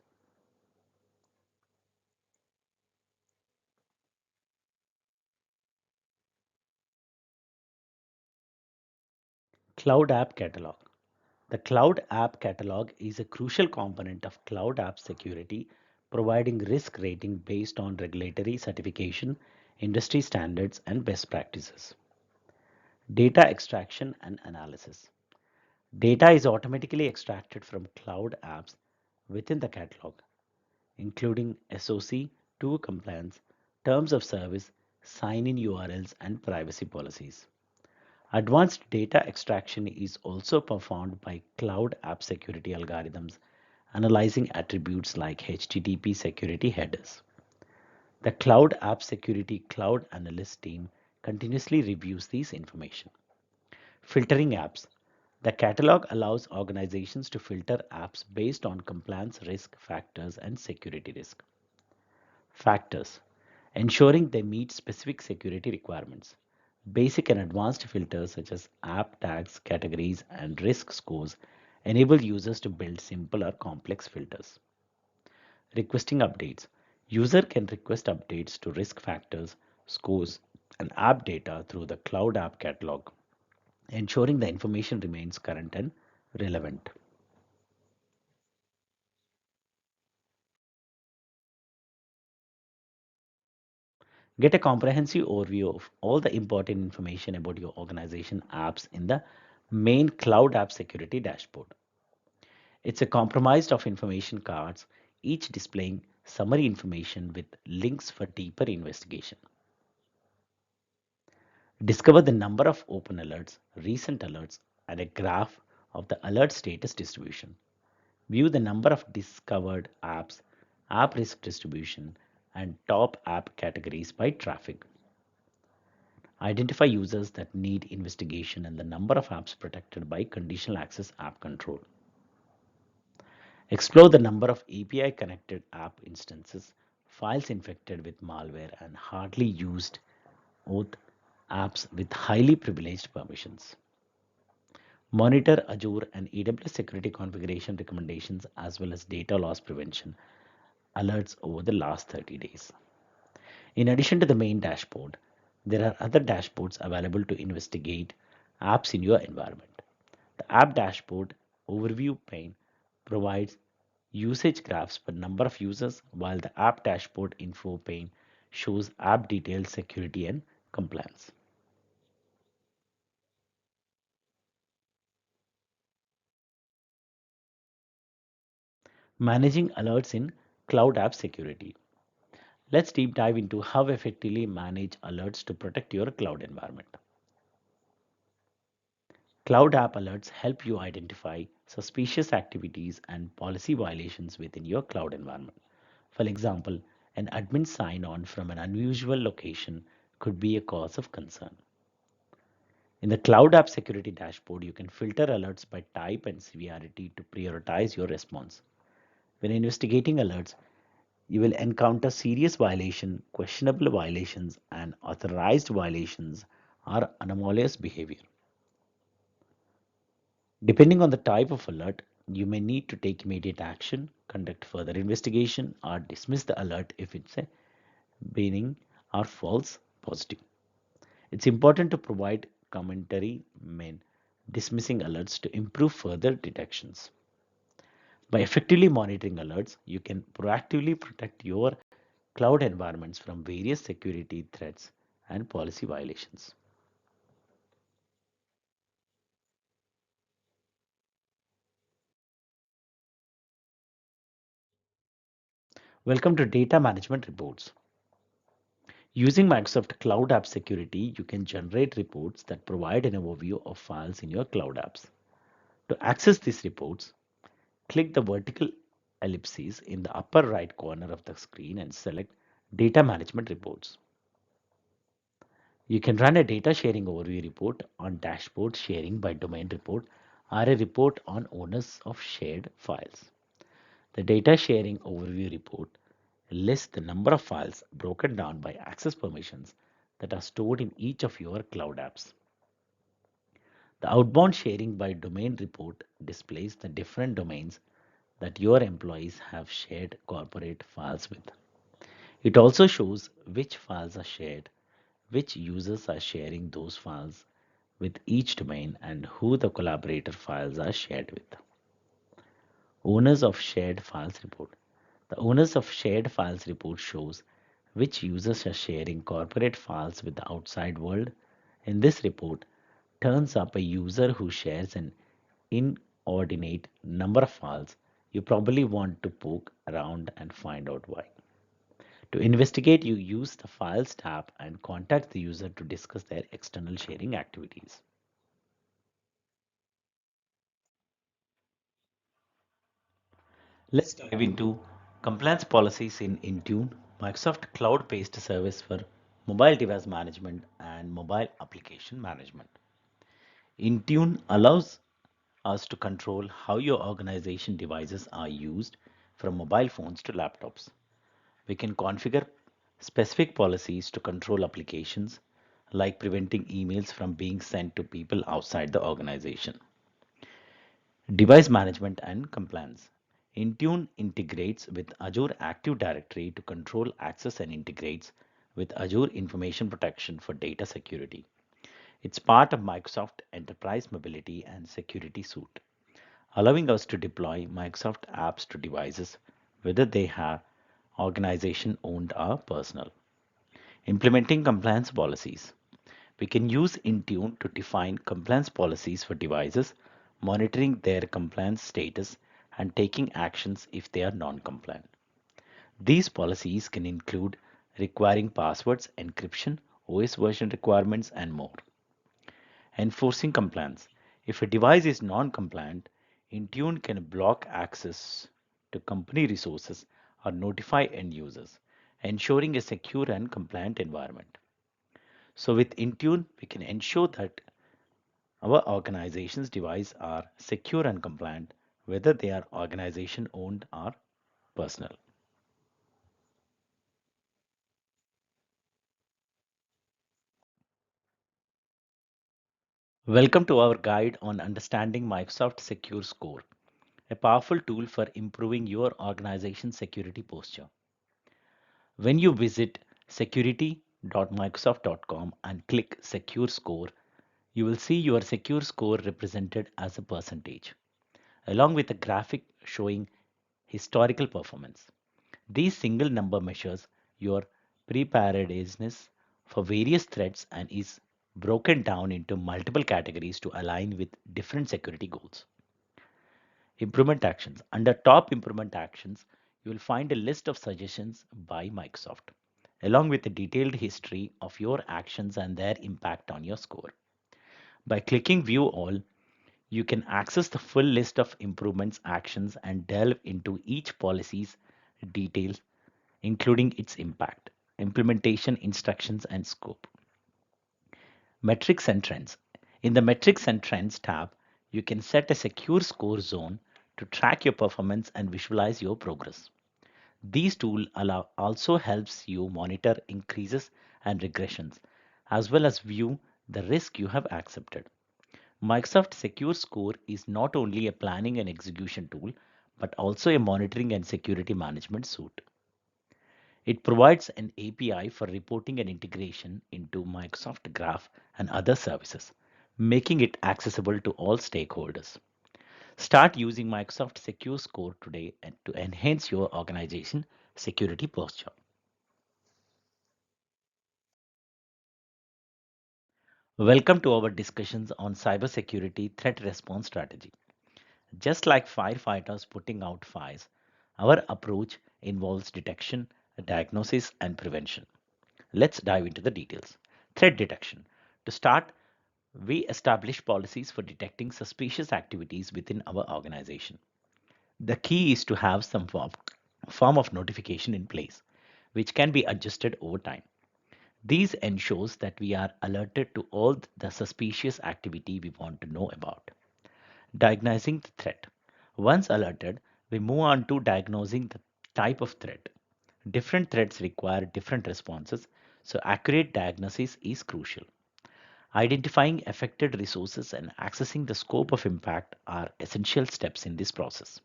Cloud App Catalog. The Cloud App Catalog is a crucial component of cloud app security, providing risk rating based on regulatory certification, industry standards, and best practices. Data extraction and analysis. Data is automatically extracted from cloud apps within the catalog, including SOC 2 compliance, terms of service, sign in URLs, and privacy policies. Advanced data extraction is also performed by cloud app security algorithms, analyzing attributes like HTTP security headers. The Cloud App Security Cloud Analyst team continuously reviews this information. Filtering apps. The catalog allows organizations to filter apps based on compliance risk factors and security risk. Factors. Ensuring they meet specific security requirements. Basic and advanced filters such as app tags, categories, and risk scores enable users to build simple or complex filters. Requesting updates. User can request updates to risk factors, scores, and app data through the Cloud App Catalog, ensuring the information remains current and relevant. Get a comprehensive overview of all the important information about your organization apps in the main Cloud App Security dashboard. It's a comprised of information cards, each displaying summary information with links for deeper investigation. Discover the number of open alerts, recent alerts, and a graph of the alert status distribution. View the number of discovered apps, app risk distribution, and top app categories by traffic. Identify users that need investigation and the number of apps protected by conditional access app control. Explore the number of API connected app instances, files infected with malware, and hardly used OAuth apps with highly privileged permissions. Monitor Azure and AWS security configuration recommendations as well as data loss prevention. alerts over the last 30 days. In addition to the main dashboard, there are other dashboards available to investigate apps in your environment. The app dashboard overview pane provides usage graphs per number of users, while the app dashboard info pane shows app details, security, and compliance. Managing alerts in cloud app security. Let's deep dive into how effectively manage alerts to protect your cloud environment. Cloud app alerts help you identify suspicious activities and policy violations within your cloud environment. For example, an admin sign on from an unusual location could be a cause of concern. In the Cloud App Security dashboard, you can filter alerts by type and severity to prioritize your response. When investigating alerts, you will encounter serious violation, questionable violations, and authorized violations or anomalous behavior. Depending on the type of alert, you may need to take immediate action, conduct further investigation, or dismiss the alert if it's a benign or false positive. It's important to provide commentary when dismissing alerts to improve further detections. By effectively monitoring alerts, you can proactively protect your cloud environments from various security threats and policy violations. Welcome to Data Management Reports. Using Microsoft Cloud App Security, you can generate reports that provide an overview of files in your cloud apps. To access these reports, click the vertical ellipses in the upper right corner of the screen and select Data Management Reports. You can run a data sharing overview report on dashboard sharing by domain report or a report on owners of shared files. The data sharing overview report lists the number of files broken down by access permissions that are stored in each of your cloud apps. The outbound sharing by domain report displays the different domains that your employees have shared corporate files with. It also shows which files are shared, which users are sharing those files with each domain, and who the collaborator files are shared with. Owners of Shared Files report. The Owners of Shared Files report shows which users are sharing corporate files with the outside world. In this report, turns up a user who shares an inordinate number of files. You probably want to poke around and find out why. To investigate, you use the Files tab and contact the user to discuss their external sharing activities. Let's dive into compliance policies in Intune, Microsoft cloud-based service for mobile device management and mobile application management. Intune allows us to control how your organization devices are used, from mobile phones to laptops. We can configure specific policies to control applications, like preventing emails from being sent to people outside the organization. Device management and compliance. Intune integrates with Azure Active Directory to control access and integrates with Azure Information Protection for data security. It's part of Microsoft Enterprise Mobility and Security Suite, allowing us to deploy Microsoft apps to devices whether they are organization owned or personal. Implementing compliance policies. We can use Intune to define compliance policies for devices, monitoring their compliance status and taking actions if they are non-compliant. These policies can include requiring passwords, encryption, OS version requirements, and more. Enforcing compliance. If a device is non-compliant, Intune can block access to company resources or notify end users, ensuring a secure and compliant environment. So with Intune, we can ensure that our organization's devices are secure and compliant, whether they are organization owned or personal. Welcome to our guide on understanding Microsoft Secure Score. a powerful tool for improving your organization's security posture. When you visit security.microsoft.com and click Secure Score, you will see your secure score represented as a percentage, along with a graphic showing historical performance. These single number measures your preparedness for various threats and is broken down into multiple categories to align with different security goals. Improvement actions. Under top improvement actions, you will find a list of suggestions by Microsoft, along with a detailed history of your actions and their impact on your score. By clicking View All, you can access the full list of improvements actions and delve into each policy's details, including its impact, implementation instructions, and scope. Metrics and trends. In the Metrics and Trends tab, you can set a secure score zone to track your performance and visualize your progress. These tools also helps you monitor increases and regressions, as well as view the risk you have accepted. Microsoft Secure Score is not only a planning and execution tool, but also a monitoring and security management suite. It provides an API for reporting and integration into Microsoft Graph and other services, making it accessible to all stakeholders. Start using Microsoft Secure Score today and to enhance your organization security posture. Welcome to our discussions on cybersecurity threat response strategy. Just like firefighters putting out fires, our approach involves detection, diagnosis, and prevention. Let's dive into the details. Threat detection. To start, we establish policies for detecting suspicious activities within our organization. The key is to have some form of notification in place, which can be adjusted over time. These ensures that we are alerted to all the suspicious activity we want to know about. Diagnosing the threat. Once alerted, we move on to diagnosing the type of threat. Different threats require different responses, so accurate diagnosis is crucial. Identifying affected resources and accessing the scope of impact are essential steps in this process.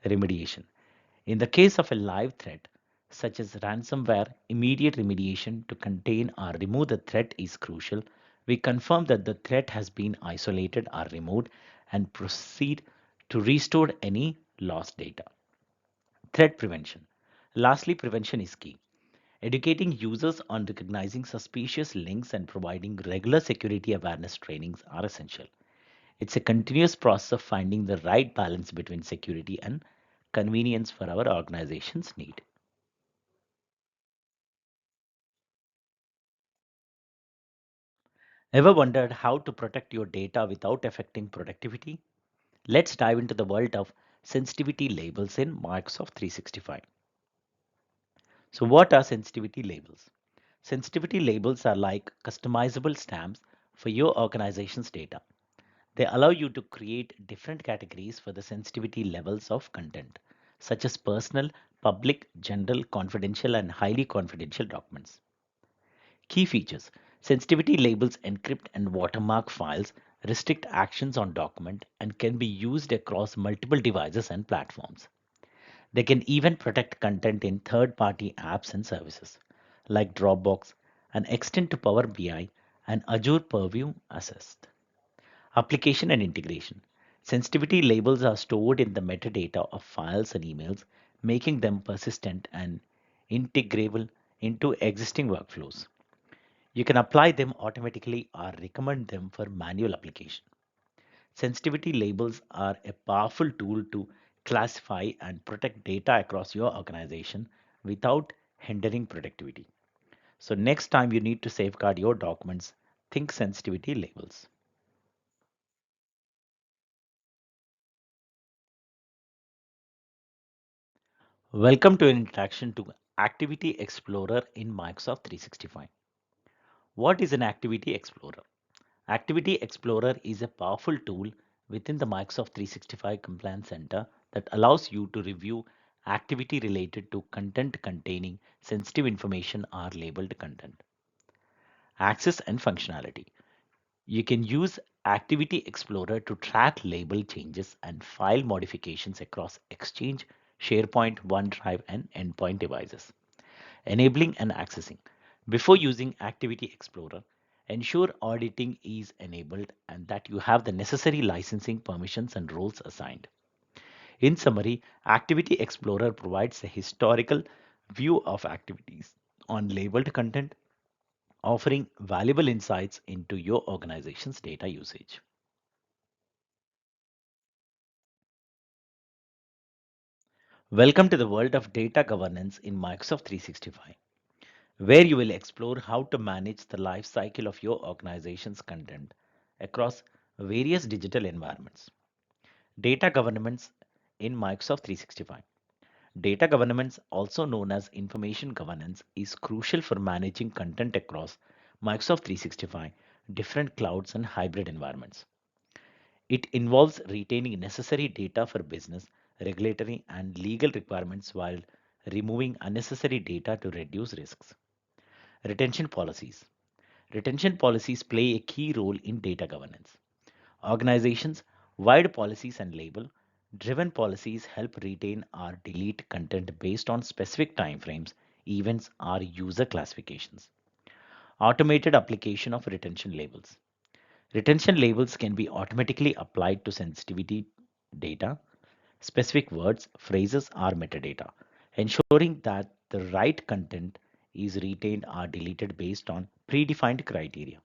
Remediation. In the case of a live threat, such as ransomware, immediate remediation to contain or remove the threat is crucial. We confirm that the threat has been isolated or removed and proceed to restore any lost data. Threat prevention. Lastly, prevention is key. Educating users on recognizing suspicious links and providing regular security awareness trainings are essential. It's a continuous process of finding the right balance between security and convenience for our organization's need. Ever wondered how to protect your data without affecting productivity? Let's dive into the world of sensitivity labels in Microsoft 365. So, what are sensitivity labels? Sensitivity labels are like customizable stamps for your organization's data. They allow you to create different categories for the sensitivity levels of content, such as personal, public, general, confidential, and highly confidential documents. Key features. Sensitivity labels encrypt and watermark files, restrict actions on document, and can be used across multiple devices and platforms. They can even protect content in third-party apps and services, like Dropbox, and extend to Power BI and Azure Purview Assist. Application and integration. Sensitivity labels are stored in the metadata of files and emails, making them persistent and integrable into existing workflows. You can apply them automatically or recommend them for manual application. Sensitivity labels are a powerful tool to classify and protect data across your organization without hindering productivity. So, next time you need to safeguard your documents, think sensitivity labels. Welcome to an introduction to Activity Explorer in Microsoft 365. What is an Activity Explorer? Activity Explorer is a powerful tool within the Microsoft 365 Compliance Center that allows you to review activity related to content containing sensitive information or labeled content. Access and functionality. You can use Activity Explorer to track label changes and file modifications across Exchange, SharePoint, OneDrive, and endpoint devices. Enabling and accessing. Before using Activity Explorer, ensure auditing is enabled and that you have the necessary licensing permissions and roles assigned. In summary, Activity Explorer provides a historical view of activities on labeled content, offering valuable insights into your organization's data usage. Welcome to the world of data governance in Microsoft 365, where you will explore how to manage the life cycle of your organization's content across various digital environments. Data governance in Microsoft 365. Data governance, also known as information governance, is crucial for managing content across Microsoft 365, different clouds, and hybrid environments. It involves retaining necessary data for business, regulatory, and legal requirements while removing unnecessary data to reduce risks. Retention policies. Retention policies play a key role in data governance. Organizations, wide policies and label driven policies help retain or delete content based on specific timeframes, events, or user classifications. Automated application of retention labels. Retention labels can be automatically applied to sensitivity data, specific words, phrases, or metadata, ensuring that the right content is retained or deleted based on predefined criteria.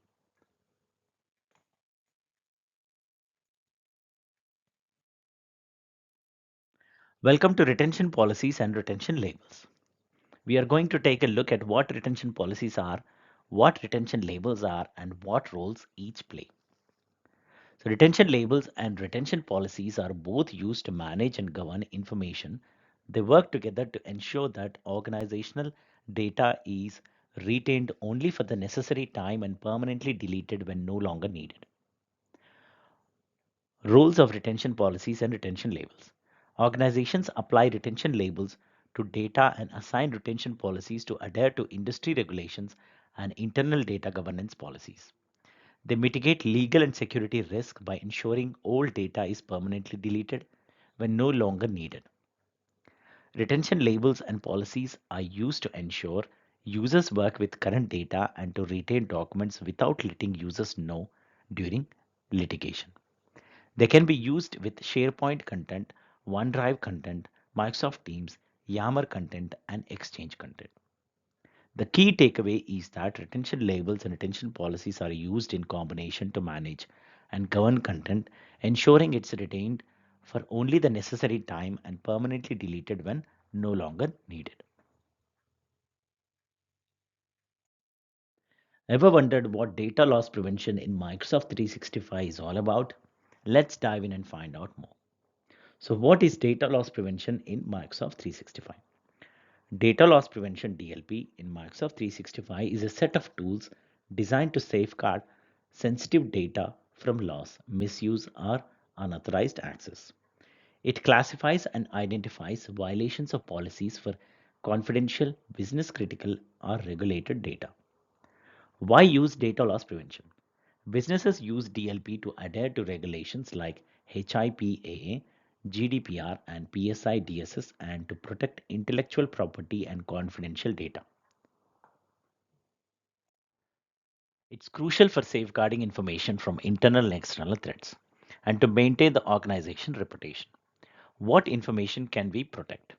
Welcome to retention policies and retention labels. We are going to take a look at what retention policies are, what retention labels are, and what roles each play. So, retention labels and retention policies are both used to manage and govern information. They work together to ensure that organizational data is retained only for the necessary time and permanently deleted when no longer needed. Roles of retention policies and retention labels. Organizations apply retention labels to data and assign retention policies to adhere to industry regulations and internal data governance policies. They mitigate legal and security risk by ensuring old data is permanently deleted when no longer needed. Retention labels and policies are used to ensure users work with current data and to retain documents without letting users know during litigation. They can be used with SharePoint content, OneDrive content, Microsoft Teams, Yammer content, and Exchange content. The key takeaway is that retention labels and retention policies are used in combination to manage and govern content, ensuring it's retained for only the necessary time and permanently deleted when no longer needed. Ever wondered what data loss prevention in Microsoft 365 is all about? Let's dive in and find out more. So, what is data loss prevention in Microsoft 365? Data loss prevention DLP in Microsoft 365 is a set of tools designed to safeguard sensitive data from loss, misuse, or unauthorized access. It classifies and identifies violations of policies for confidential, business critical, or regulated data. Why use data loss prevention? Businesses use DLP to adhere to regulations like HIPAA, GDPR, and PSI DSS and to protect intellectual property and confidential data. It's crucial for safeguarding information from internal and external threats and to maintain the organization reputation. What information can we protect?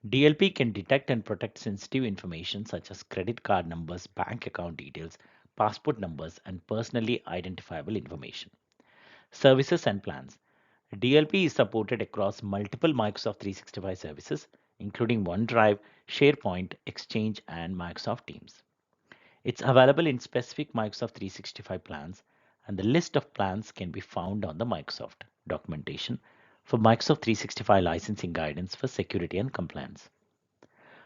DLP can detect and protect sensitive information such as credit card numbers, bank account details, passport numbers, and personally identifiable information. Services and plans. DLP is supported across multiple Microsoft 365 services, including OneDrive, SharePoint, Exchange, and Microsoft Teams. It's available in specific Microsoft 365 plans, and the list of plans can be found on the Microsoft documentation for Microsoft 365 licensing guidance for security and compliance.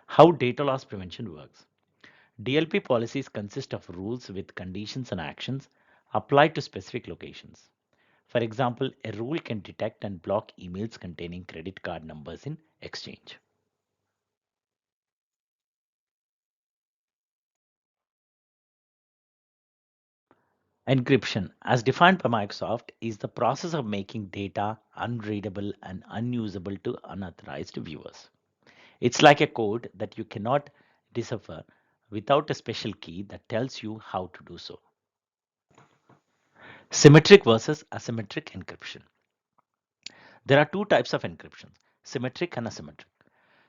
How data loss prevention works. DLP policies consist of rules with conditions and actions applied to specific locations. For example, a rule can detect and block emails containing credit card numbers in Exchange. Encryption, as defined by Microsoft, is the process of making data unreadable and unusable to unauthorized viewers. It's like a code that you cannot decipher without a special key that tells you how to do so. Symmetric versus asymmetric encryption. There are two types of encryption, symmetric and asymmetric.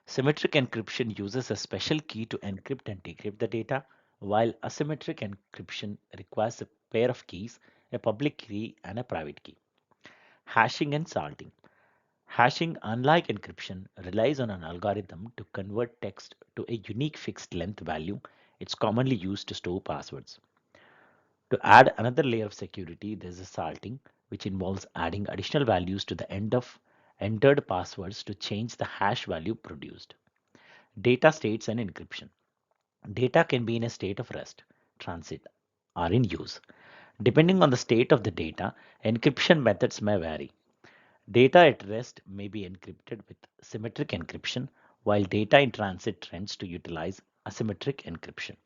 Symmetric encryption uses a special key to encrypt and decrypt the data, while asymmetric encryption requires a pair of keys, a public key and a private key. Hashing and salting. Hashing, unlike encryption, relies on an algorithm to convert text to a unique fixed length value. It's commonly used to store passwords. To add another layer of security, there's a salting, which involves adding additional values to the end of entered passwords to change the hash value produced. Data states and encryption. Data can be in a state of rest, transit, or in use. Depending on the state of the data, encryption methods may vary. Data at rest may be encrypted with symmetric encryption, while data in transit tends to utilize asymmetric encryption.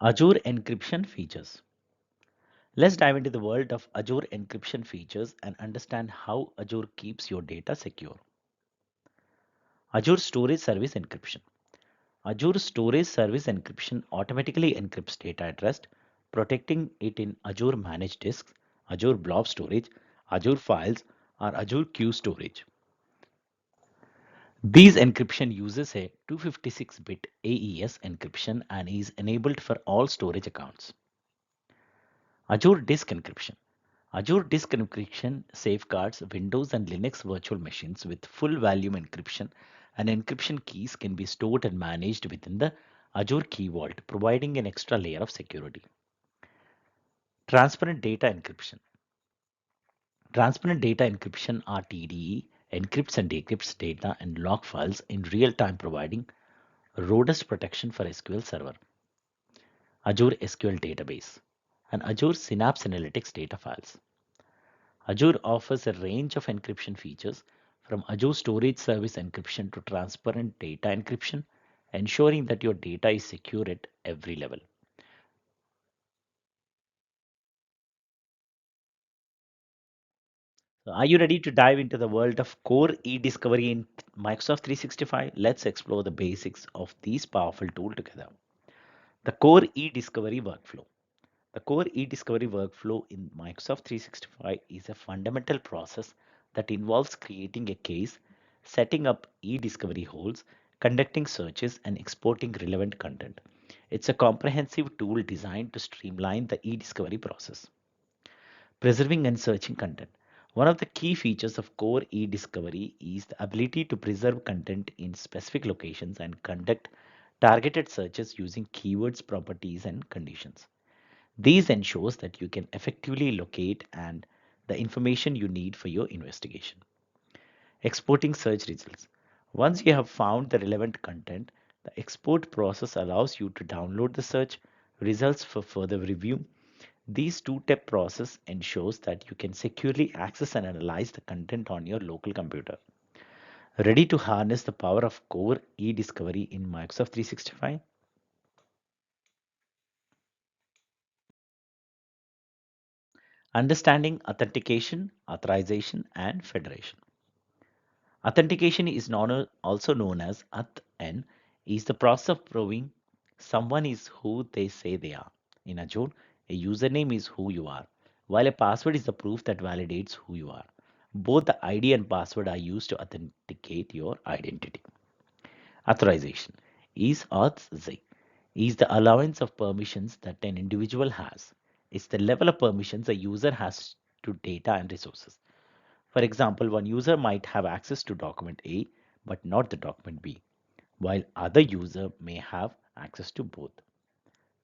Azure encryption features. Let's dive into the world of Azure encryption features and understand how Azure keeps your data secure. Azure Storage Service Encryption. Azure Storage Service Encryption automatically encrypts data at rest, protecting it in Azure Managed Disks, Azure Blob Storage, Azure Files, or Azure Queue Storage. These encryption uses a 256-bit AES encryption and is enabled for all storage accounts. Azure Disk Encryption. Azure Disk Encryption safeguards Windows and Linux virtual machines with full volume encryption, and encryption keys can be stored and managed within the Azure Key Vault, providing an extra layer of security. Transparent Data Encryption. Transparent Data Encryption (RTDE) encrypts and decrypts data and log files in real time, providing robust protection for SQL Server, Azure SQL Database, and Azure Synapse Analytics data files. Azure offers a range of encryption features from Azure Storage Service encryption to transparent data encryption, ensuring that your data is secure at every level. So are you ready to dive into the world of core e-discovery in Microsoft 365? Let's explore the basics of these powerful tool together. The core e-discovery workflow. The core e-discovery workflow in Microsoft 365 is a fundamental process that involves creating a case, setting up e-discovery holes, conducting searches, and exporting relevant content. It's a comprehensive tool designed to streamline the e-discovery process. Preserving and searching content. One of the key features of core e-discovery is the ability to preserve content in specific locations and conduct targeted searches using keywords, properties, and conditions. These ensures that you can effectively locate and the information you need for your investigation. Exporting search results. Once you have found the relevant content, the export process allows you to download the search results for further review. This two-step process ensures that you can securely access and analyze the content on your local computer. Ready to harness the power of core e-discovery in Microsoft 365? Understanding authentication, authorization, and federation. Authentication is also known as AuthN, is the process of proving someone is who they say they are. In Azure, a username is who you are, while a password is the proof that validates who you are. Both the ID and password are used to authenticate your identity. Authorization is auth is the allowance of permissions that an individual has. It's the level of permissions a user has to data and resources. For example, one user might have access to document A but not the document B, while other user may have access to both.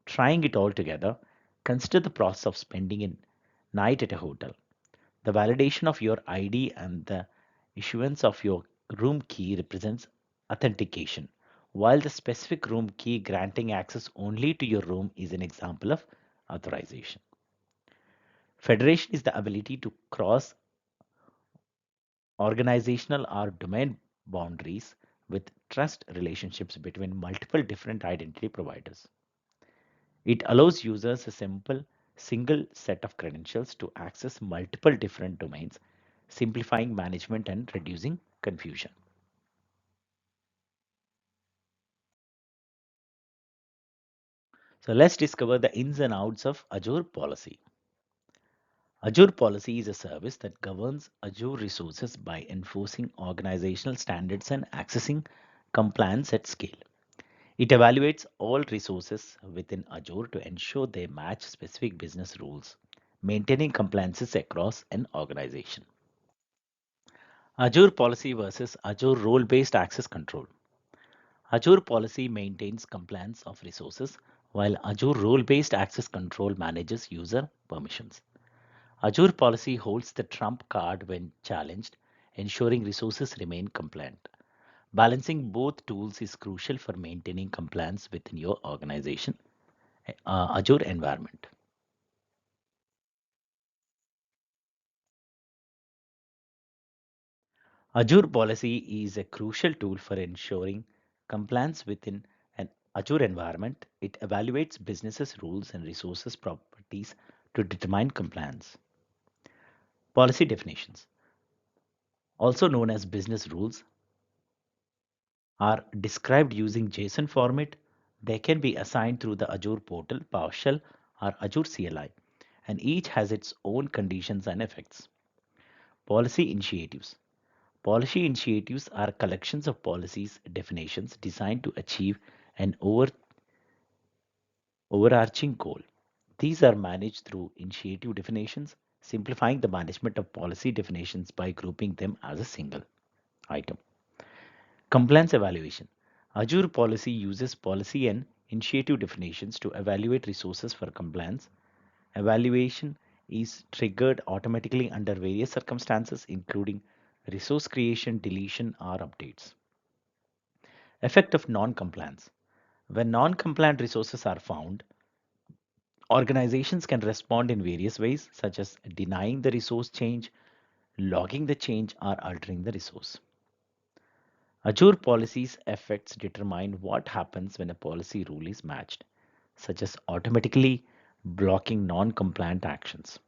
Trying it all together, consider the process of spending a night at a hotel. The validation of your ID and the issuance of your room key represents authentication, while the specific room key granting access only to your room is an example of authorization. Federation is the ability to cross organizational or domain boundaries with trust relationships between multiple different identity providers. It allows users a simple single set of credentials to access multiple different domains, simplifying management and reducing confusion. So let's discover the ins and outs of Azure policy. Azure policy is a service that governs Azure resources by enforcing organizational standards and accessing compliance at scale. It evaluates all resources within Azure to ensure they match specific business rules, maintaining compliances across an organization. Azure policy versus Azure role-based access control. Azure policy maintains compliance of resources, while Azure role-based access control manages user permissions. Azure policy holds the trump card when challenged, ensuring resources remain compliant. Balancing both tools is crucial for maintaining compliance within your organization Azure environment. Azure policy is a crucial tool for ensuring compliance within an Azure environment. It evaluates businesses' rules and resources properties to determine compliance. Policy definitions, also known as business rules, are described using JSON format. They can be assigned through the Azure portal, PowerShell, or Azure CLI, and each has its own conditions and effects. Policy initiatives. Policy initiatives are collections of policies definitions designed to achieve an overarching goal. These are managed through initiative definitions, simplifying the management of policy definitions by grouping them as a single item. Compliance evaluation. Azure policy uses policy and initiative definitions to evaluate resources for compliance. Evaluation is triggered automatically under various circumstances, including resource creation, deletion, or updates. Effect of non-compliance. When non-compliant resources are found, organizations can respond in various ways, such as denying the resource change, logging the change, or altering the resource. Azure policies effects determine what happens when a policy rule is matched, such as automatically blocking non-compliant actions.